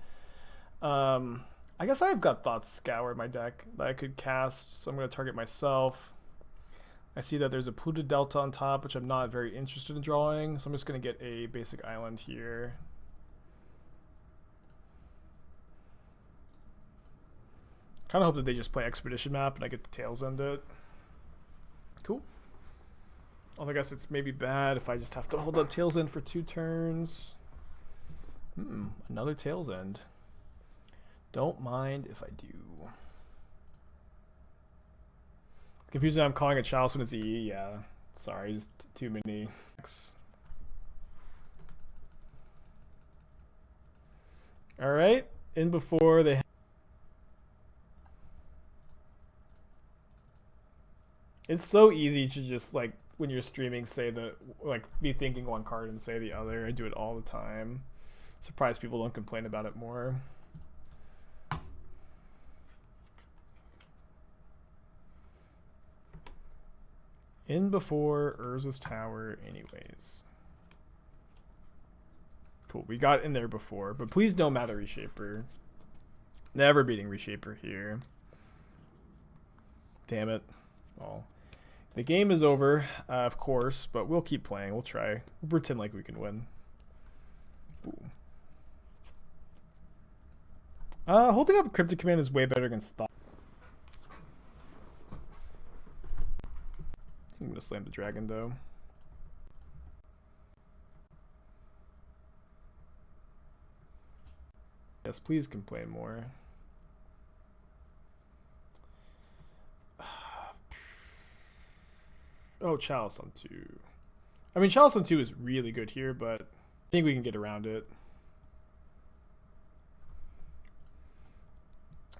I guess I've got Thought Scour in my deck that I could cast, so I'm going to target myself. I see that there's a Polluted Delta on top, which I'm not very interested in drawing, so I'm just going to get a basic island here. Kind of hope that they just play Expedition Map and I get the Tails End it. Cool. Although I guess it's maybe bad if I just have to hold up Tails End for 2 turns. Another Tails End. Don't mind if I do. Confusing, I'm calling it Chalice when it's E. Yeah, sorry, just too many. All right, in before they. It's so easy to just like when you're streaming say the like be thinking one card and say the other. I do it all the time. Surprised people don't complain about it more. In before Urza's Tower anyways. Cool, we got in there before, but please no Matter Reshaper. Never beating Reshaper here. Damn it. Well, the game is over, of course, but we'll keep playing. We'll try. We'll pretend like we can win. Ooh. Holding up Cryptic Command is way better against Thought. I'm gonna slam the dragon though. Yes, please complain more. Oh, Chalice on 2. I mean, Chalice on 2 is really good here, but I think we can get around it.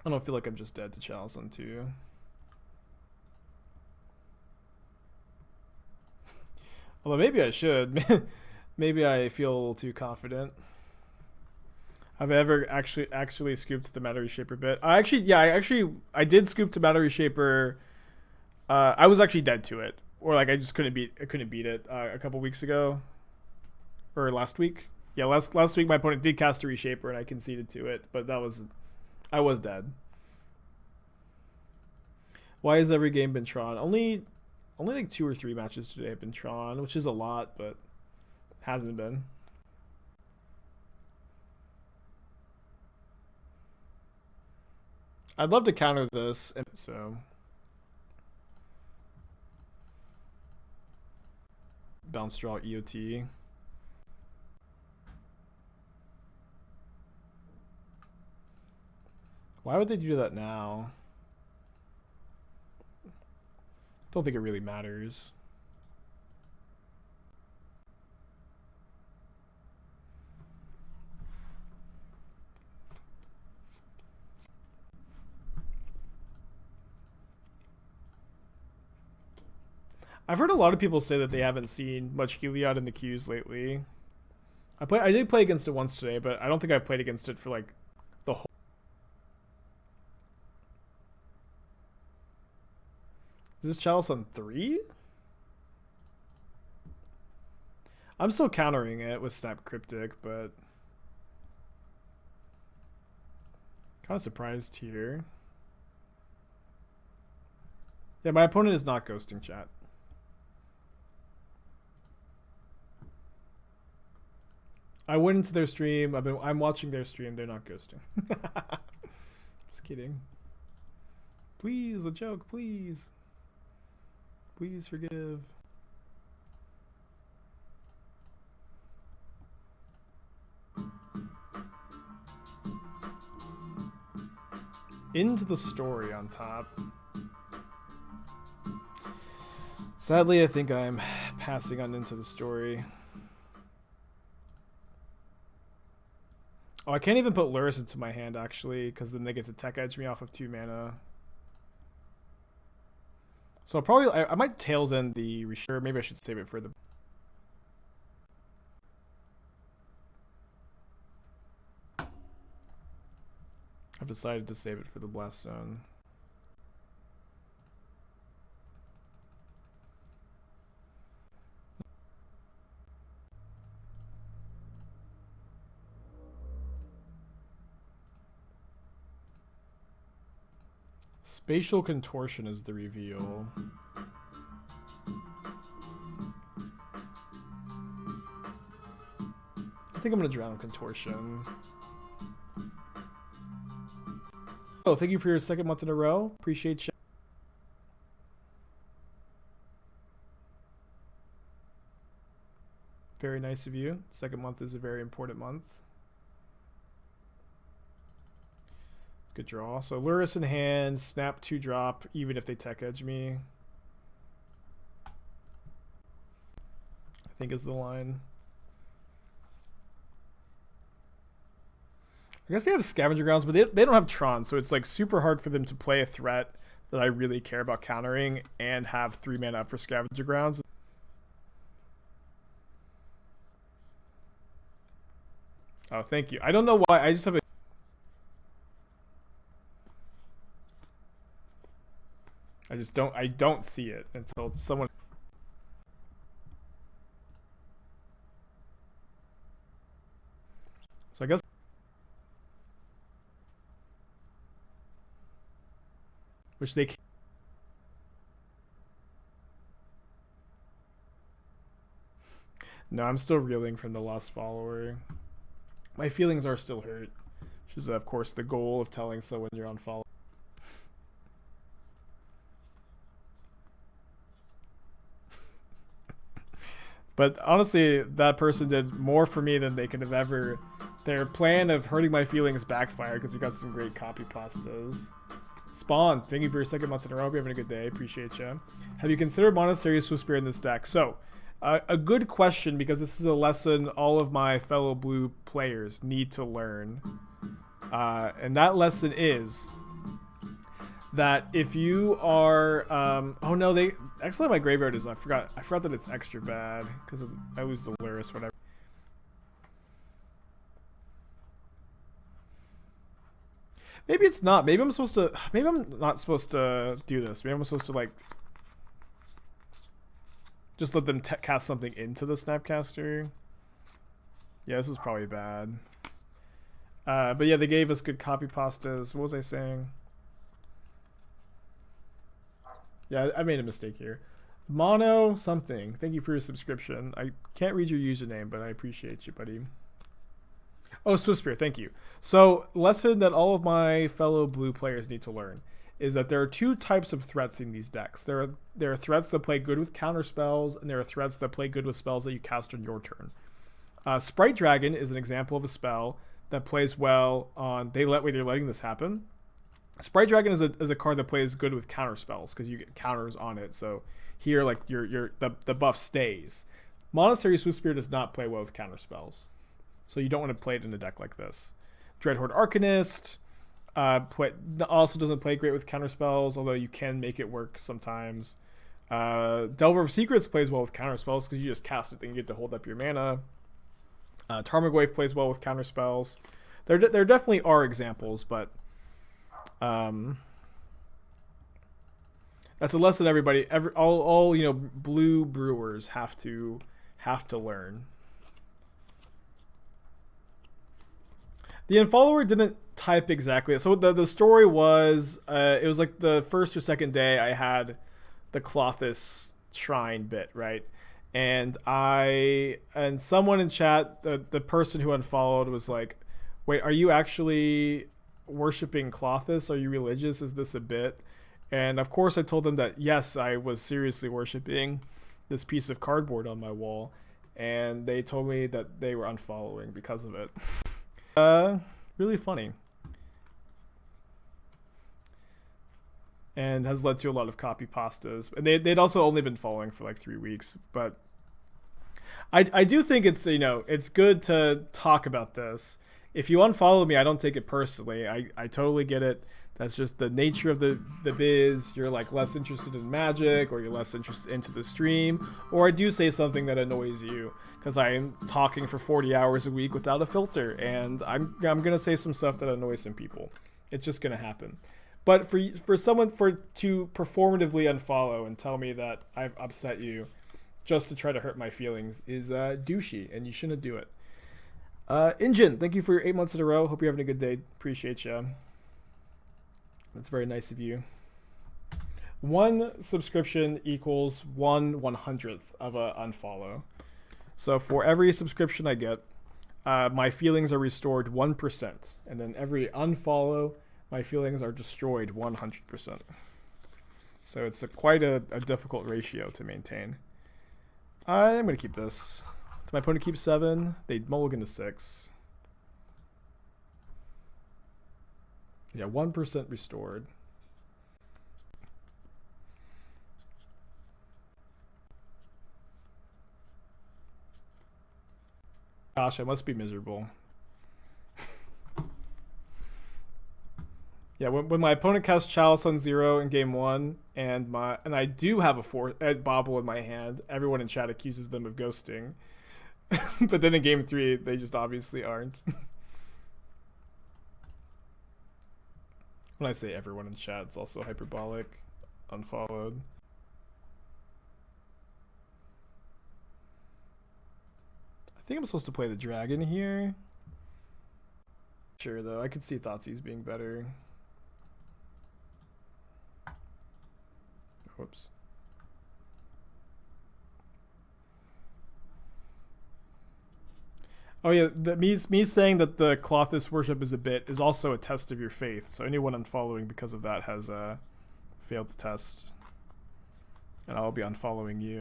I don't feel like I'm just dead to Chalice on 2. Although maybe I should. Maybe I feel a little too confident. Have I ever actually scooped the Matter Reshaper bit? I did scoop to Matter Reshaper. I was actually dead to it, or like I couldn't beat it a couple weeks ago, or last week. Yeah, last week my opponent did cast a Reshaper and I conceded to it, but I was dead. Why has every game been Tron? Only like 2 or 3 matches today have been Tron, which is a lot, but hasn't been. I'd love to counter this, so bounce draw EOT. Why would they do that now? Don't think it really matters. I've heard a lot of people say that they haven't seen much Heliod in the queues lately. I did play against it once today, but I don't think I've played against it for like the whole. Is this Chalice on 3? I'm still countering it with Snap Cryptic, but kind of surprised here. Yeah, my opponent is not ghosting chat. I went into their stream. I'm watching their stream. They're not ghosting. Just kidding. Please, a joke, please. Please forgive. Into the story on top. Sadly, I think I'm passing on into the story. Oh, I can't even put Lurrus into my hand, actually, because then they get to tech edge me off of 2 mana. So I might Tails End the Reshaper. Maybe I should save it for the... I've decided to save it for the Blast Zone. Spatial Contortion is the reveal. I think I'm gonna Drowned Contortion. Oh, thank you for your second month in a row. Appreciate you. Very nice of you. Second month is a very important month. Good draw. So Lurrus in hand, snap 2-drop, even if they tech edge me. I think is the line. I guess they have Scavenger Grounds, but they don't have Tron, so it's like super hard for them to play a threat that I really care about countering and have 3 mana up for Scavenger Grounds. Oh, thank you. I don't know why. I just have a... I don't see it until someone... So I guess... Which they can... No, I'm still reeling from the Lost Follower. My feelings are still hurt, which is, of course, the goal of telling someone you're on follow. But honestly, that person did more for me than they could have ever. Their plan of hurting my feelings backfired because we got some great copy pastas. Spawn, thank you for your second month in a row. Hope you're having a good day. Appreciate you. Have you considered Monastery Swift Spear in this deck? So, a good question, because this is a lesson all of my fellow blue players need to learn. And that lesson is that if you are... oh no, they... Actually, my graveyard is... I forgot that it's extra bad because I lose the Lurrus, whatever. Maybe it's not. Maybe I'm supposed to... Maybe I'm not supposed to do this. Maybe I'm supposed to, like... Just let them cast something into the Snapcaster. Yeah, this is probably bad. But yeah, they gave us good copy pastas. What was I saying? Yeah, I made a mistake here. Mono something. Thank you for your subscription. I can't read your username, but I appreciate you, buddy. Oh, Swift Spear, thank you. So, lesson that all of my fellow blue players need to learn is that there are 2 types of threats in these decks. There are threats that play good with counter spells, and there are threats that play good with spells that you cast on your turn. Sprite Dragon is an example of a spell that plays well on... They're letting this happen. Sprite Dragon is a card that plays good with counter spells because you get counters on it. So here, like the buff stays. Monastery Swift Spear does not play well with counter spells, so you don't want to play it in a deck like this. Dreadhorde Arcanist also doesn't play great with counter spells, although you can make it work sometimes. Delver of Secrets plays well with counter spells because you just cast it and you get to hold up your mana. Tarmogoyf plays well with counter spells. There definitely are examples, but that's a lesson all blue brewers have to learn. The Unfollower didn't type exactly. So the story was it was like the first or second day I had the Klothys shrine bit, right? And someone in chat, the person who unfollowed was like, wait, are you actually worshipping Klothys? Are you religious? Is this a bit? And of course I told them that yes, I was seriously worshipping this piece of cardboard on my wall, and they told me that they were unfollowing because of it. Really funny. And has led to a lot of copy pastas. And they'd also only been following for like 3 weeks, but I do think it's, it's good to talk about this. If you unfollow me, I don't take it personally. I totally get it. That's just the nature of the biz. You're like less interested in Magic, or you're less interested into the stream, or I do say something that annoys you because I am talking for 40 hours a week without a filter, and I'm gonna say some stuff that annoys some people. It's just gonna happen. But for someone to performatively unfollow and tell me that I've upset you just to try to hurt my feelings is douchey, and you shouldn't do it. Injin, thank you for your 8 months in a row. Hope you're having a good day. Appreciate you. That's very nice of you. 1 subscription equals 1/100th of a unfollow. So for every subscription I get, my feelings are restored 1%, and then every unfollow, my feelings are destroyed 100%. So it's quite a difficult ratio to maintain. I'm going to keep this. Does my opponent keep 7? They mulligan to 6. Yeah, 1% restored. Gosh, I must be miserable. Yeah, when my opponent casts Chalice on 0 in game 1, and I do have a Bauble in my hand, everyone in chat accuses them of ghosting. But then in game 3, they just obviously aren't. When I say everyone in chat, it's also hyperbolic, unfollowed. I think I'm supposed to play the dragon here. Sure, though, I could see Thoughtseize being better. Whoops. Oh yeah, me saying that the Clothis worship is a bit is also a test of your faith. So anyone unfollowing because of that has failed the test, and I'll be unfollowing you.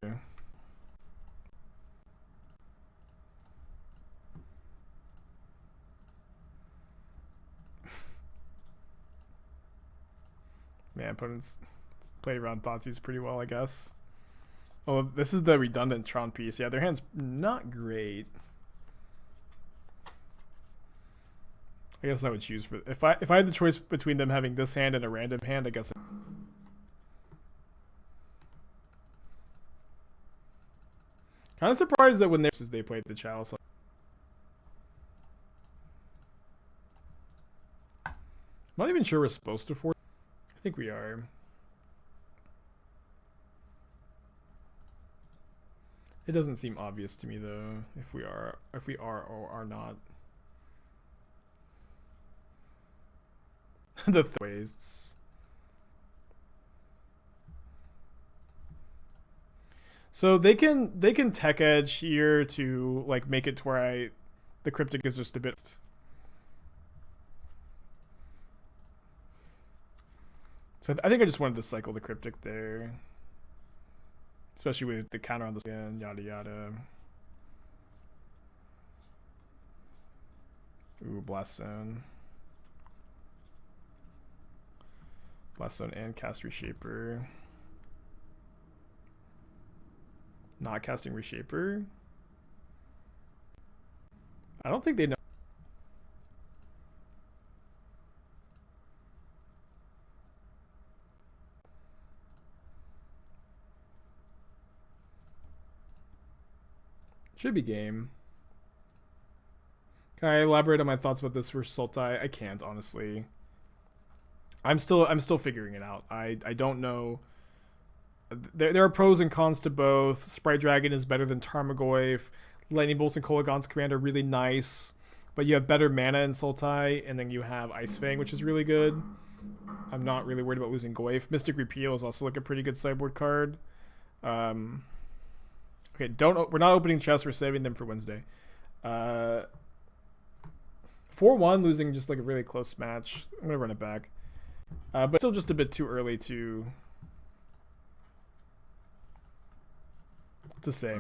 Man, opponents played around Thoughtseize pretty well, I guess. Oh, this is the redundant Tron piece. Yeah, their hand's not great. I guess I would choose for if I had the choice between them having this hand and a random hand, I guess. Kind of surprised that when they played the Chalice. I'm not even sure we're supposed to force. I think we are. It doesn't seem obvious to me though if we are or are not. The wastes. So they can tech edge here to like make it to where the cryptic is just a bit. So I think I just wanted to cycle the cryptic there, especially with the counter on the skin, yada yada. Ooh, Blast Zone. Blast Zone and cast Reshaper. Not casting Reshaper. I don't think they know. Should be game. Can I elaborate on my thoughts about this for Sultai? I can't, honestly. I'm still figuring it out. I don't know. There are pros and cons to both. Sprite Dragon is better than Tarmogoyf. Lightning Bolt and Kolaghan's Command are really nice, but you have better mana in Sultai, and then you have Ice Fang, which is really good. I'm not really worried about losing Goyf. Mystic Repeal is also like a pretty good sideboard card. Okay, we're not opening chests. We're saving them for Wednesday. 4-1, losing just like a really close match. I'm gonna run it back. But still just a bit too early to say.